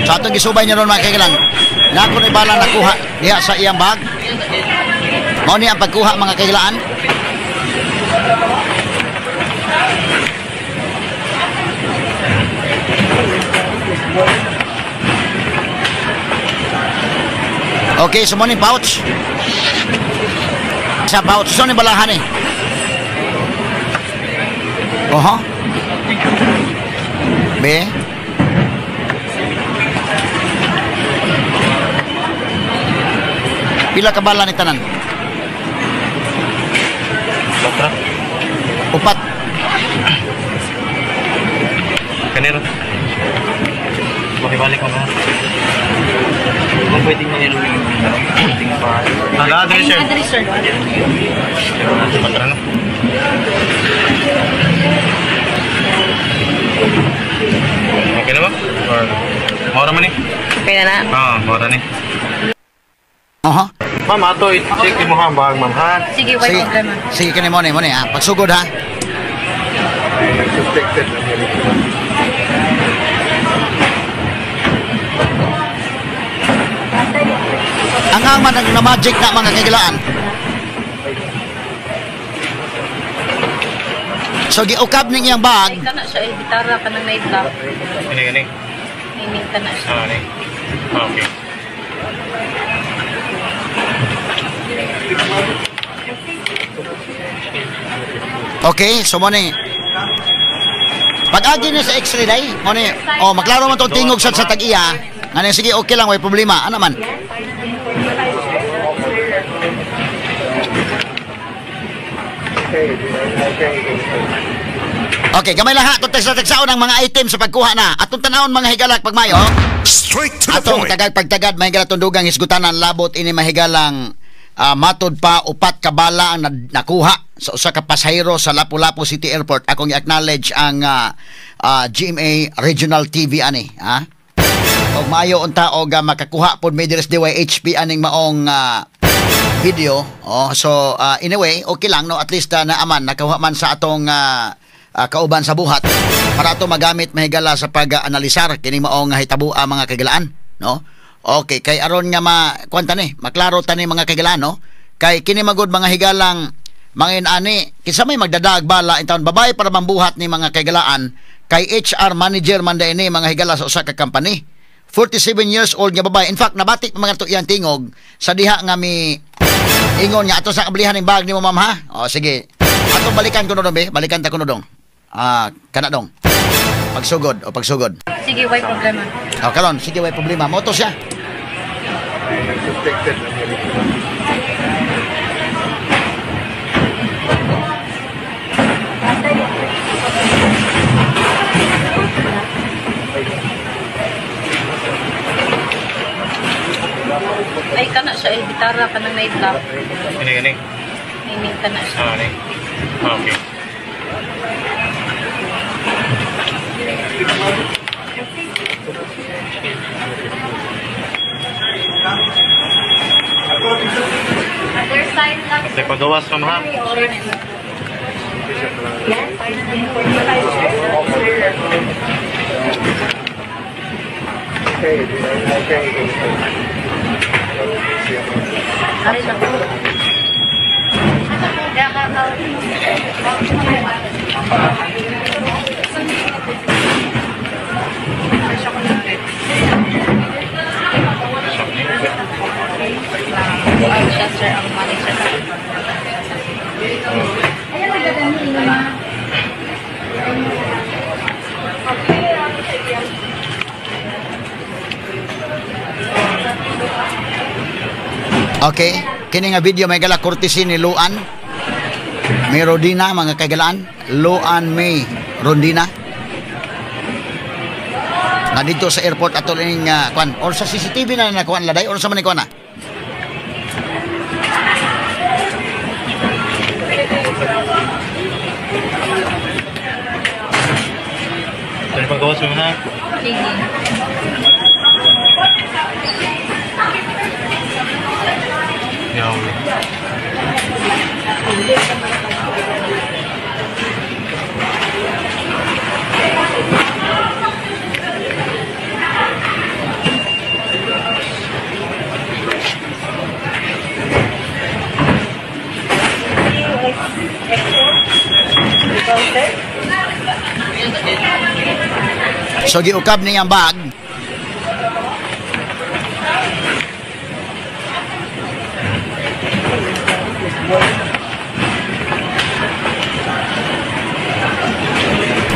Sa atong gisubay niya ron mga kailan, na ako ni bala nakuha diha sa iyang bag. Mao ni ang pagkuha mga kailaan. Okay, so mo ni pouch. Sa pouch, so ni balahan eh. Oho. Be. Pila ka bala ni tanan? Upat. Kaniro. Makibalik mo na. pwedeng manilang yung ating pa. Nag-address sir. Adri, sir. Pagkano? Okay na ba? Or mora man eh? Okay na na. Mora ni. Aha. Ma'am, ato i-check mo ha bag ma'am ha. Sige, wait Sige, problema. sige kini mo ni ha. Pagsugod ha. Ang man ang na-magic na mga kagilaan. So giukab ning iyang bag. Ay, kana siya, gitara ka nang naidla. Gani. Himig ka na siya. Ni. Okay. Okay, so mo ni. Pag-agi niya sa X-ray day, mo ni. Oh, maklaro man tong tingog sa tag-iya. Ano sige, okay lang, may problema. Ano man? Okay, gamay lang ha. Itong tagsa-tagsaon ng mga items sa pagkuha na. Atong tanawon mga higalak pagmayo. Straight to the Atong point. tagad-pagtagad mahigalat tong dugang hisgutanan labot ini mahigalang matod pa upat ka bala ang nakuha sa usa ka pasahero sa Lapu-Lapu City Airport. Akong i-acknowledge ang GMA Regional TV ani, ha? Og maayo unta og makakuha pod may deres DYHP aning maong video. Oh, so anyway, okay lang no, at least naaman nakakuha man sa atong kauban sa buhat para ato magamit mahigala sa pag-analisar kini maong hitabo mga kagilaan, no? Okay, kay aron nga kwanta ni, maklaro tani mga kagilaan, no? Kay kini magud mga higalang mga inani, kinsa may magdadag bala intawon babae para mambuhat ni mga kagilaan kay HR manager man ini mga higala sa usa ka company. 47 years old nga babae. In fact, nabatik mga to iyang tingog sa diha nga mi ingon nga ato sa kablihan ning bag nimo ma'am ha. O sige. Ato balikan kuno dong be, balikan ta kuno dong. Kana dong. Pagsugod. Sige, wait problema. O karon, sige way problema. Moto siya. Ay, kana siya, gitara ka nang naidla. Gani. Himig ka na siya. Ni. Okay. Other side lang. Sa pagawas ma'am ha. Ari lang. Siya, sir, ang manager. Okay. Kini nga video may gala courtesy ni Luan May Rodina mga kagalaan. Luan May Rodina. Nga dito sa airport ato ning kwan or sa CCTV na nakuha laday or sa man kuan na. Sa pagawas ma'am ha. Sige. So giukab niyang bag.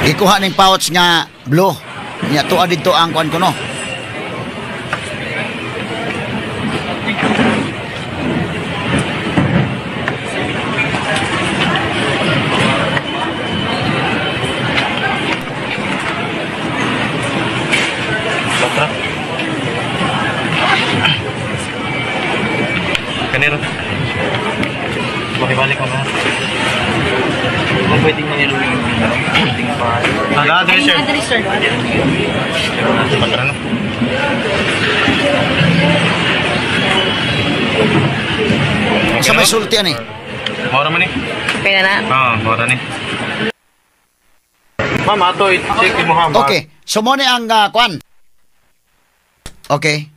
Ikuha ning pouch nga blue. Nya tuwa dito ang kuan kuno. Engineer. Makibalik ka na. Kung pwedeng manilo yung ating file. Address, sir. Address, sir. Pagkano? Sa may sultian eh. Mora man eh. Okay na na. Mora ni. Ma'am, ato i-check mo ha. Okay. So mo ni ang kwan. Okay.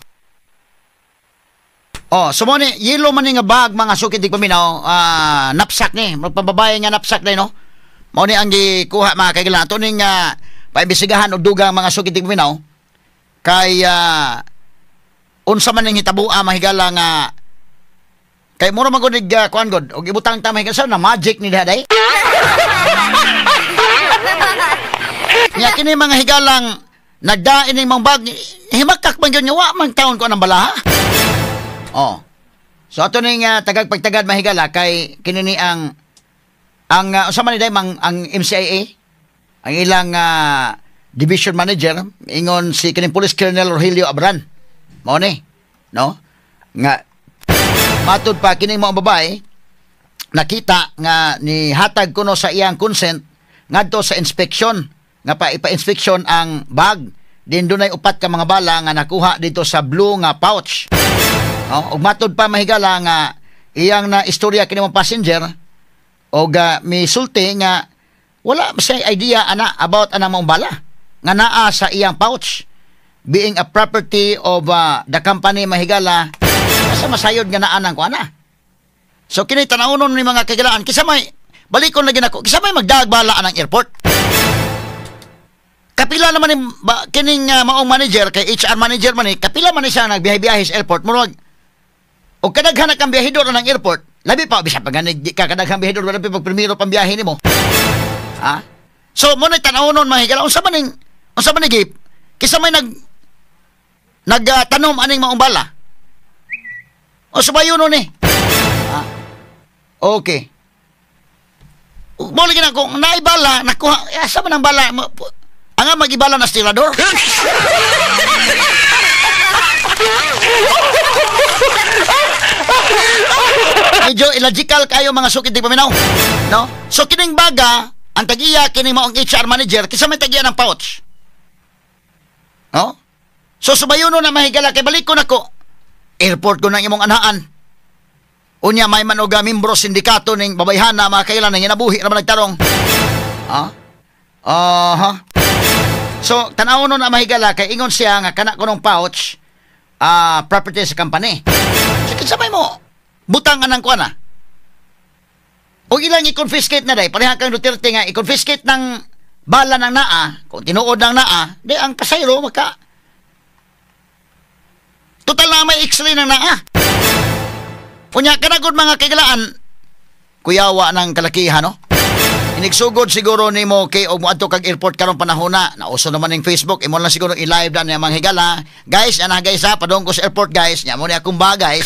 Oh, so mo ni yelo man ni nga bag mga sukid di paminaw, napsak ni, magpababae nga napsak ni no. Mo ni ang gikuha mga kailan to ning paimbestigahan og dugang mga sukid di paminaw kay unsa man ning hitabo mahigala nga kay mura magunig kuan god og ibutang ta mahigala sa na magic ni daday. Nya kini mga higalang nagdain ning mga bag himakak man gyud nga wa man taon ko nang bala. Oh. So ato ning tagag pagtagad mahigala kay kini ni ang unsa man ni day ang MCIA ang ilang division manager ingon si kining Police Colonel Rogelio Abran. Mao ni, no? Nga matud pa kining mga babae nakita nga ni hatag kuno sa iyang consent ngadto sa inspection nga ipa-inspection ang bag din dunay upat ka mga bala nga nakuha dito sa blue nga pouch. No? Ug matud pa mahigala nga iyang na istorya kini mga passenger og misulti nga wala siya idea ana about anang mga bala nga naa sa iyang pouch being a property of the company mahigala asa masayod nga naa nang kuana. So kini tanawon ni mga kagilaan kisa may balikon lagi nako kisa may magdagbala anang airport. Kapila naman ni kining maong manager kay HR manager man ni kapila man ni siya nagbiyahe-biyahe sa airport murag og kadaghan kang biyahedor ng airport labi pa bisa paganig ka kadaghang biyahedor wala pa pagprimero pang biyahe nimo. Ha? So mo na tanawon mahigala unsa man ni gip kisa may nagtanom aning maong bala. O subayon ni. Ha? Okay. Mo lagi na kung naibala nakuha asa man ang bala ang magibala na stirador. Medyo illogical kayo mga sukid di paminaw. No? So kining baga, ang tagiya kining maong HR manager kisa may tagiya ng pouch. No? So subayon na mahigala kay balik ko nako. Airport ko nang imong anhaan. Unya may manog membro sindikato ning babayhana mga kailan nang ginabuhi na nagtarong. So tanawon na mahigala kay ingon siya nga kana kunong pouch property sa company. So kinsabay mo butang anang kuana. O ilang i-confiscate na day pareha kang Duterte nga i-confiscate ng bala ng naa kung tinuod ng naa di ang pasayro maka total na may x-ray ng naa. Unya kanagod mga kaigalaan kuyawa ng kalakihan no. Inigsugod siguro nimo kay og moadto kag airport karon panahon na nauso naman ning Facebook imo lang siguro i-live dan yang mga higala guys ana guys ha padong ko sa airport guys nya mo ni akong ba guys.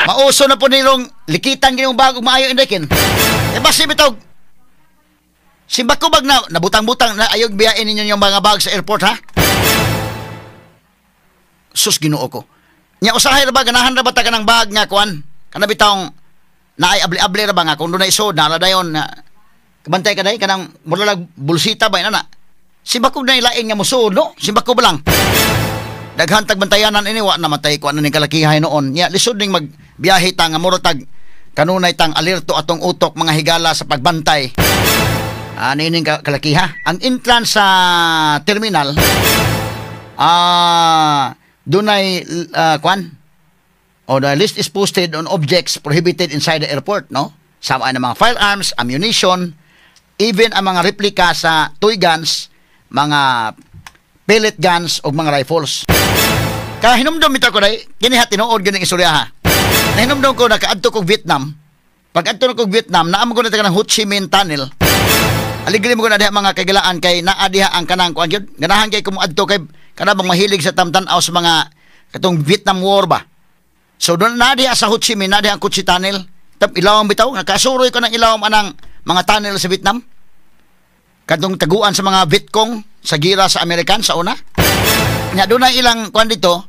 Mauso na po nilong likitan ginong bagong maayo indekin basi bitaw simba ko bag na nabutang-butang na ayog biyain ninyo yung mga bag sa airport ha. Sus Ginoo ko. Nya usahay ra ba ganahan ra ba ta kanang bag nga kuan? Kana bitawng naay abli-abli ra ba nga kung dunay sod na dayon na kabantay ka day kanang mulalag bulsita ba ina na. Simbakog na ilain nga musod no? Simbakog ba lang. Daghan tag bantayanan ini wa na matay kuan ning kalakihay noon. Nya lisod ning magbiyahe ta nga muro tag kanunay tang alerto atong utok mga higala sa pagbantay. Nining kalakiha. Ang entrance sa terminal dunay kwan o the list is posted on objects prohibited inside the airport no sama ang mga firearms, ammunition, even ang mga replika sa toy guns, mga pellet guns o mga rifles. Kahinumdum ito ko day kiniha tinuod ganing istorya ha. Nahinumdum ko nakaadto kog Vietnam. Pag adto ko Vietnam naam ko na taga ng Ho Chi Minh Tunnel. Aligri mo ko na diha mga kagilaan kay naa diha ang kanang kuan gyud ganahan kay kumuadto kay kana bang mahilig sa tamtan-aw sa mga katong Vietnam War ba. So doon na diha sa Ho Chi Minh na diha ang Kutsi Tunnel. Tap ilawom bitaw nakasuroy ko ng ilawom anang mga tunnel sa Vietnam. Katong taguan sa mga Vietcong sa gira sa American sa una. Nya doon na ilang kwan dito,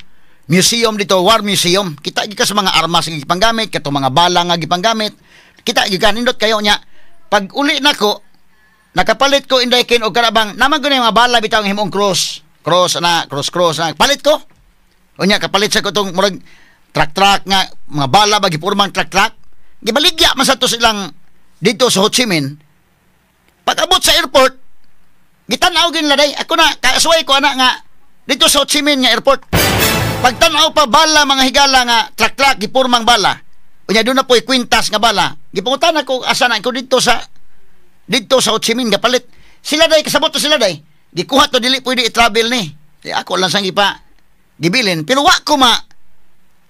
museum dito, war museum. Kita ka sa mga armas nga gipanggamit, kato mga bala nga gipanggamit. Kita giganindot kayo nya. Pag uli nako, nakapalit ko inday kin og karabang naman ko na yung mga bala bitaw ang himong cross na. Palit ko. Unya kapalit sa ko tong murag truck nga mga bala ba gipurmang truck. Gibaligya man sa to silang dito sa Ho Chi Minh. Pag abot sa airport, gitanaw gin laday. Ako na kaasuway ko ana nga dito sa Ho Chi Minh nga airport. Pagtanaw pa bala mga higala nga truck gipurmang bala. Unya doon na po'y kwintas nga bala. Gipungutan ako asa na ko dito sa Ho Chi Minh gapalit. Sila day kasabot to sila day. Gikuha to dili pwede i-travel ni. Ako lang sang ipa gibilin pero wa ko ma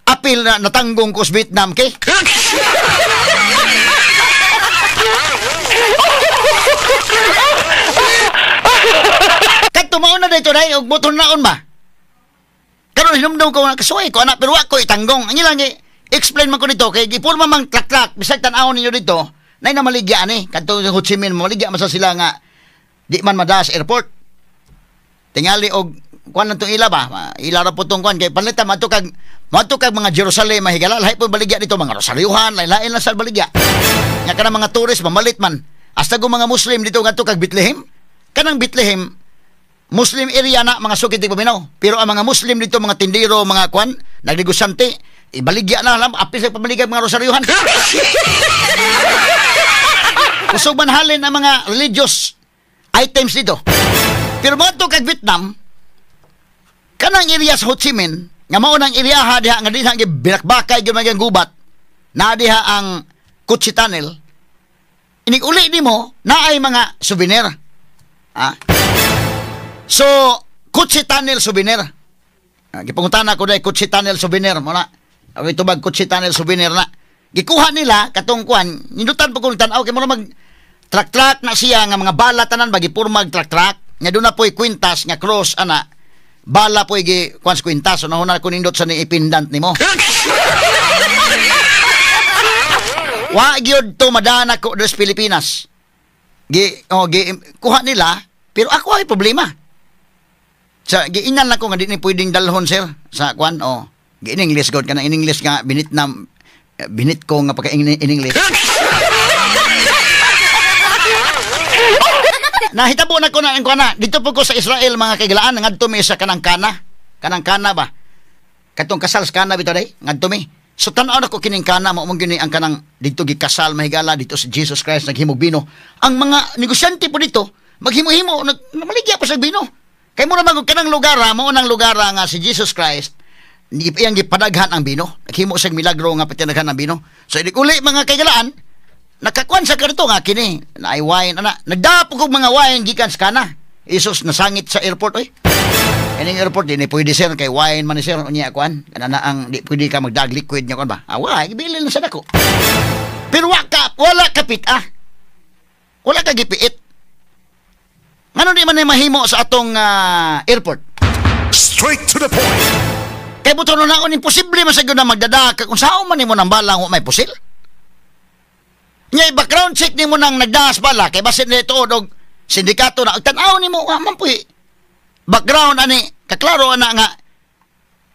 apil na natanggong ko sa Vietnam kay. Kadto mao na dito day og motor naon ba? Karon hinumdum ko na kasuway ko ana pero wa ko itanggong. Ang ilang explain man ko dito kay gipurma mang truck bisag tan-aw ninyo dito. Nay na maligya ani kadto sa Ho Chi Minh maligya man sa sila nga di man madaas airport. Tingali og kuan nang ila ba? Ila ra putong kuan kay panlitan mato kag mga Jerusalem mahigala lahi po baligya dito mga Rosariohan lain-lain lang sa baligya. Nya kana mga tourist mamalit man. Hasta go mga Muslim dito ngadto kag Bethlehem. Kanang Bethlehem Muslim area na mga sukit di paminaw. Pero ang mga Muslim dito mga tindiro mga kuan nagnegosyante ibaligya na lang apil sa pamaligya mga Rosariohan. Kusog manhalin ang mga religious items dito. Pero mga to kag Vietnam kanang area sa Ho Chi Minh nga mao nang area diha nga diha gibinakbakay gyud mga gubat na diha ang Kutsi Tunnel. Inig uli nimo naay mga souvenir. So Kutsi Tunnel souvenir. Gipangutan ako dai Kutsi Tunnel souvenir mo na. Awi tubag Kutsi Tunnel souvenir na. Gikuha nila katong kuan, nindutan po kung tan-aw kay mo mag truck na siya nga mga bala tanan bagi purmag truck. Nga doon na po'y kwintas nga cross ana. Bala po'y kuan kwintas so nahuna ko nindot sa ni ipindant nimo. Wa gyud to madana ko dos Pilipinas. Kuha nila pero ako ay problema. Sa giingnan lang ko nga di ni pwedeng dalhon sir sa kuan in English god kana in English nga binit ko nga pagka in English. Nahitabo na ko na ang kuana dito po ko sa Israel mga kaigalaan ngadto mi sa kanang kana ba katong kasal sa kana bitaw day ngadto mi so tan-aw na ko kining kana mo gyud ang kanang dito gikasal mahigala dito si Jesus Christ naghimog bino ang mga negosyante po dito maghimo-himo namaligya pa sa bino kay mo na mag kanang lugar mo nang lugar nga si Jesus Christ iyang gipadaghan ang bino naghimo sa milagro nga patinaghan ang bino so idi uli mga kaigalaan nakakuan sa karito nga kini naay wine ana nagdapog og mga wine gikan sa kana isos nasangit sa airport oy kaning airport di pwede sir kay wine man ni sir unya kuan kana na ang di pwede ka magdag liquid nya kuan ba awa gibilin na sa dako pero wala kapit wala ka gipiit ngano di man mahimo sa atong airport Straight to the point. kay buto na naon imposible man sa gyud na magdadak kung sao man nimo nang bala may pusil. Nya background check nimo nang nagdaas bala kay basin nito og sindikato na tan-aw nimo man puy. Background ani kaklaro ana nga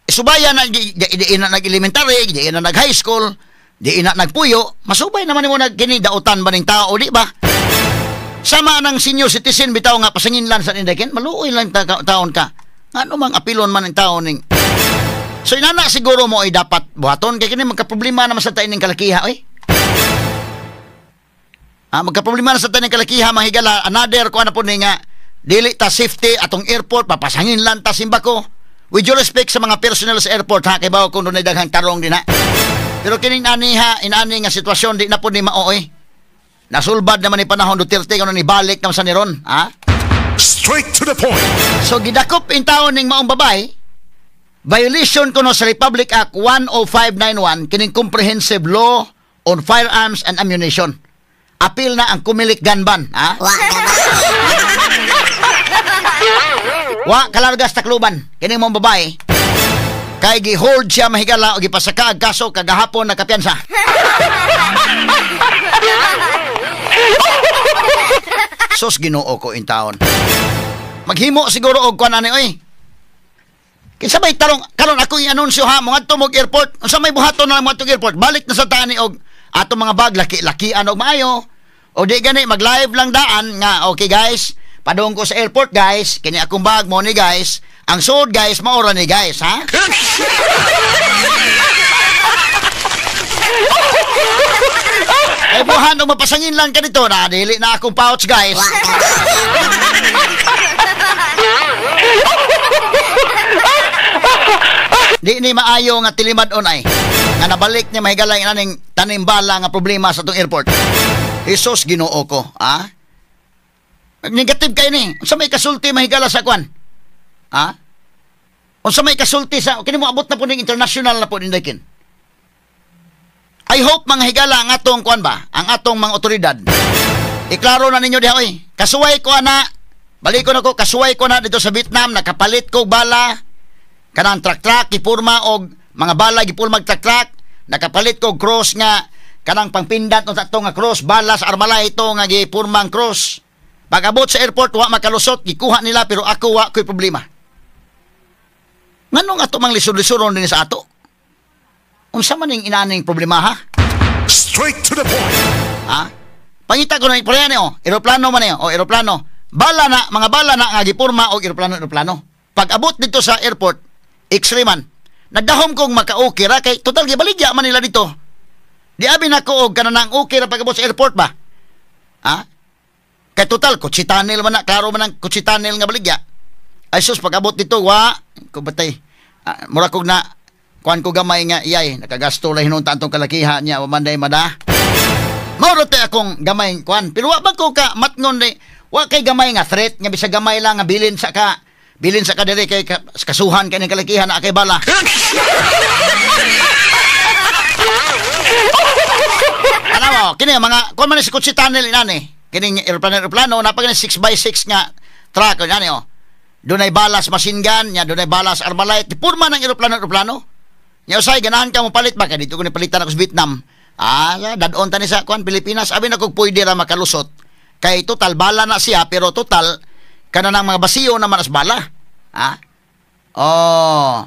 subaya na di na nag-elementary, di na nag-high school, di na nagpuyo, masubay naman nimo nagkini dautan ba ning tao di ba? Sama nang senior citizen bitaw nga pasanginlan sa indaken, maluoy lang taon ka. Ano mang apilon man ang tao ning. So inana siguro mo ay dapat buhaton kay kini magka-problema naman sa tain ning kalakiha oy. Magka-problema na sa taning kalakiha mahigala another ko ana po ni nga dili ta safety atong airport papasangin lang ta simbako with due respect sa mga personnel sa airport kay bawo kung dunay daghang tarong din pero kining inani nga sitwasyon di na po ni maoy nasulbad naman ni panahon Duterte kuno ni balik naman sa niron Straight to the point. so gidakop in taon ning maong babay violation kuno sa Republic Act 10591 kining Comprehensive Law on Firearms and Ammunition. Apil na ang kumilik gun ban, Wa kalargas takluban kini mong babae. Kay gi-hold siya mahigala o gipasaka ang kaso kagahapon nakapiyansa. Sos Ginoo ko in taon. Maghimo siguro og kuan ani oy. Kinsa may tarong karon ako i-anunsyo ha mo adto mog airport. Unsa may buhaton na mo adto airport? Balik na sa tani og ato mga bag laki-lakian og maayo. O di gani mag-live lang daan nga okay guys. Padung ko sa airport guys. Kini akong bag mo ni guys. Ang suod guys maura ni guys ha. Ay buhan og mapasangin lang ka dito na dili na akong pouch guys. Di ni maayo nga tilimad onay nga nabalik niya mahigalay naning tanimbala nga problema sa tong airport. Jesus Ginoo ko, ha? Negative kay ni. Unsa may kasulti mahigala sa kwan? Ha? Unsa may kasulti sa kini mo abot na po ning international na po nindakin. I hope mga higala ang atong kwan ba, ang atong mga otoridad. Iklaro na ninyo diha oy. Kasuway ko ana. Balik ko na ko kasuway ko na dito sa Vietnam nakapalit ko bala. Kanang truck gipurma og mga bala gipurma truck nakapalit ko cross nga kanang pangpindat ng tato nga cross bala sa Armalay ito nga gipurmang cross. Pag abot sa airport wa makalusot gikuha nila pero ako wa ko'y problema. Nganong ato mang lisod-lisoron din sa ato? Unsa man ning inaning problema ha? Straight to the point. Ha? Pangita ko na iparehan niyo, eroplano man niyo o eroplano. Bala na mga bala na nga gipurma og eroplano. Pag abot dito sa airport X-ray man. Nagdahom kong maka-okay ra kay total gibaligya man nila dito. Di abi na ko og kanang okay ra pagabot sa airport ba? Ha? Kay total kutsi tunnel man na klaro man ang kutsi tunnel nga baligya. Ay sus pagabot dito wa ko batay. Mura kog na kuan ko gamay nga iyay nakagasto la hinunta antong kalakiha niya wa manday mada. Mao te akong gamay kuan pero wa ba ko ka matngon ni wa kay gamay nga threat nga bisag gamay lang nga bilin sa kadiri kay kasuhan kay kalakihan na kay bala. Ano mo, kini mga kung man si kutsi tunnel inani, kini eroplano napag 6x6 nga truck inani oh. Dunay balas machine gun, nya dunay balas Armalite, purma ng eroplano. Nya usay ganahan ka mo palit ba kay dito ko ni palitan ako sa Vietnam. Dadon ta ni sa kuan Pilipinas, abi na kog pwede ra makalusot. Kay total bala na siya pero total kanang mga basiyo naman as bala. Ha? Oh.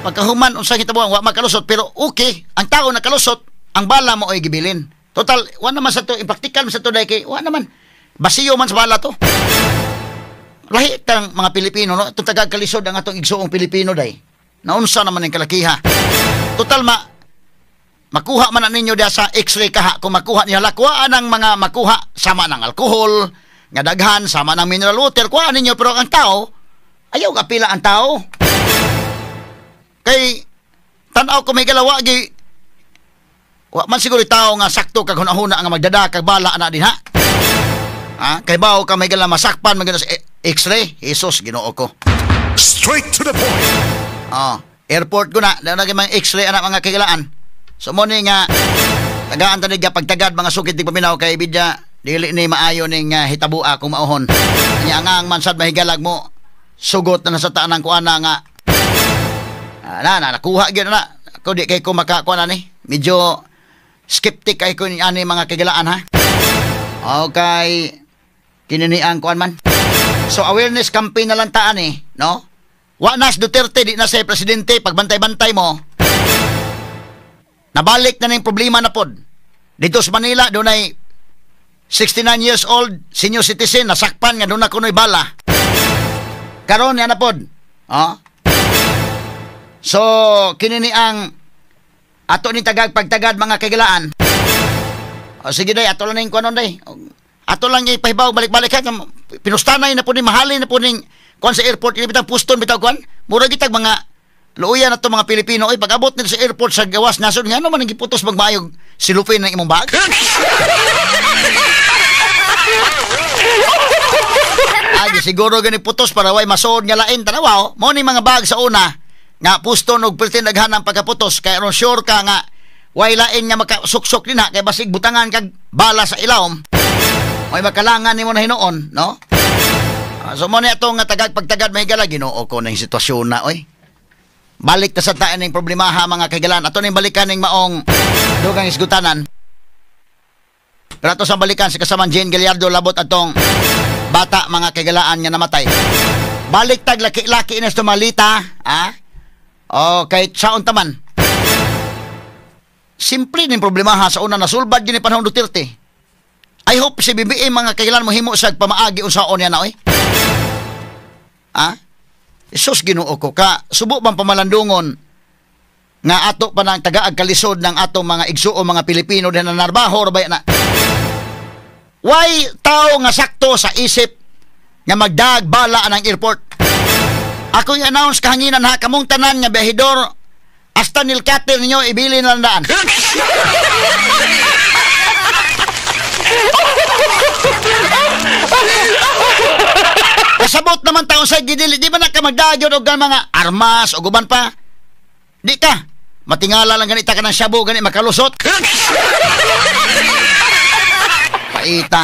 Pagkahuman unsa hitabo wa makalusot pero okay, ang tao nakalusot, ang bala mo ay gibilin. Total, wa naman sa to impractical sa to dai kay wa naman basiyo man sa bala to. Lahi tang mga Pilipino no, itong tagakalisod ang atong igsuong Pilipino dai. Naunsa naman ang kalakiha. Total makuha man ninyo diha sa X-ray kaha kung makuha niya lakwaan ang mga makuha sama ng alkohol nga daghan sama ng mineral water kuha ninyo pero ang tao ayaw kapila ang tao kay tan-aw ko may galawa gi wa man siguro tao nga sakto kag hunahuna nga magdada kag bala ana din ha kay bawo ka may gala masakpan magana sa X-ray Jesus Ginoo ko Straight to the point. airport ko na nagay mga X-ray ana mga kagilaan so mo ni nga tagaan tanig pagtagad mga sukit di paminaw kay bidya dili ni maayo ning hitabua kung mauhon. Nya nga ang mansad mahigalag mo sugot na sa taanang kuana nga. Nakuha gyud na. Ako di kay ko makakuha na ni. Medyo skeptic kay ko ni ani mga kagilaan ha. Okay. Kinini ang kuan man. So awareness campaign na lang taan no? Wa nas Duterte di na say presidente pagbantay-bantay mo. Nabalik na ning problema na pod. Dito sa Manila dunay 69 years old, senior citizen, nasakpan nga doon na kuno'y bala. Karon yan na pod. So, kinini ang ato ni pagtagad mga kagilaan. Sige day, ato lang na yung kuanon day. Ato lang yung ipahibaw, balik-balik ka. Pinustanay na po ni, mahalin na po ni kuan sa airport, ini bitang puston, bitang kuan. Mura kitag mga luuyan na to mga Pilipino. Ay, pag abot nito sa airport sa gawas nasod, nga naman ang giputos magmayog silupin ng imong bag. Siguro gani putos para way masood nga lain tanawa mo ni mga bag sa una nga pusto og pertin daghan ang pagkaputos kay ron sure ka nga way lain nga makasuksok din ha kay basig butangan kag bala sa ilawom may makalangan nimo na hinuon no so mo ni ato nga pagtagad mahigala Ginoo ko ning sitwasyon na oy balik ta sa taan ning problemaha mga kagalan ato ning balikan ning maong dugang isgutanan pero ato sa balikan si kasaman Jane Gallardo labot atong bata mga kagalaan nga namatay. Balik tag laki-laki na sa malita, ha? O kahit saon taman. Simple din problema ha sa una nasulbad yun ni panahon Duterte. I hope si BBM mga kailan mo himo sa pamaagi unsaon yan na oy. Ha? Isus Ginoo ko ka subo bang pamalandungon nga ato pa nang tagaag kalisod ng atong mga igsuo mga Pilipino din na narbaho ra na. Why tao nga sakto sa isip nga magdag bala ang airport. Ako i-announce kahanginan ha kamong tanan nga behidor hasta nilkater ninyo ibili na landaan. Kasabot naman taon sa gidili, di ba na ka magdagyon og mga armas o guban pa? Di ka. Matingala lang ganita ka ng shabu, ganit makalusot. Paita.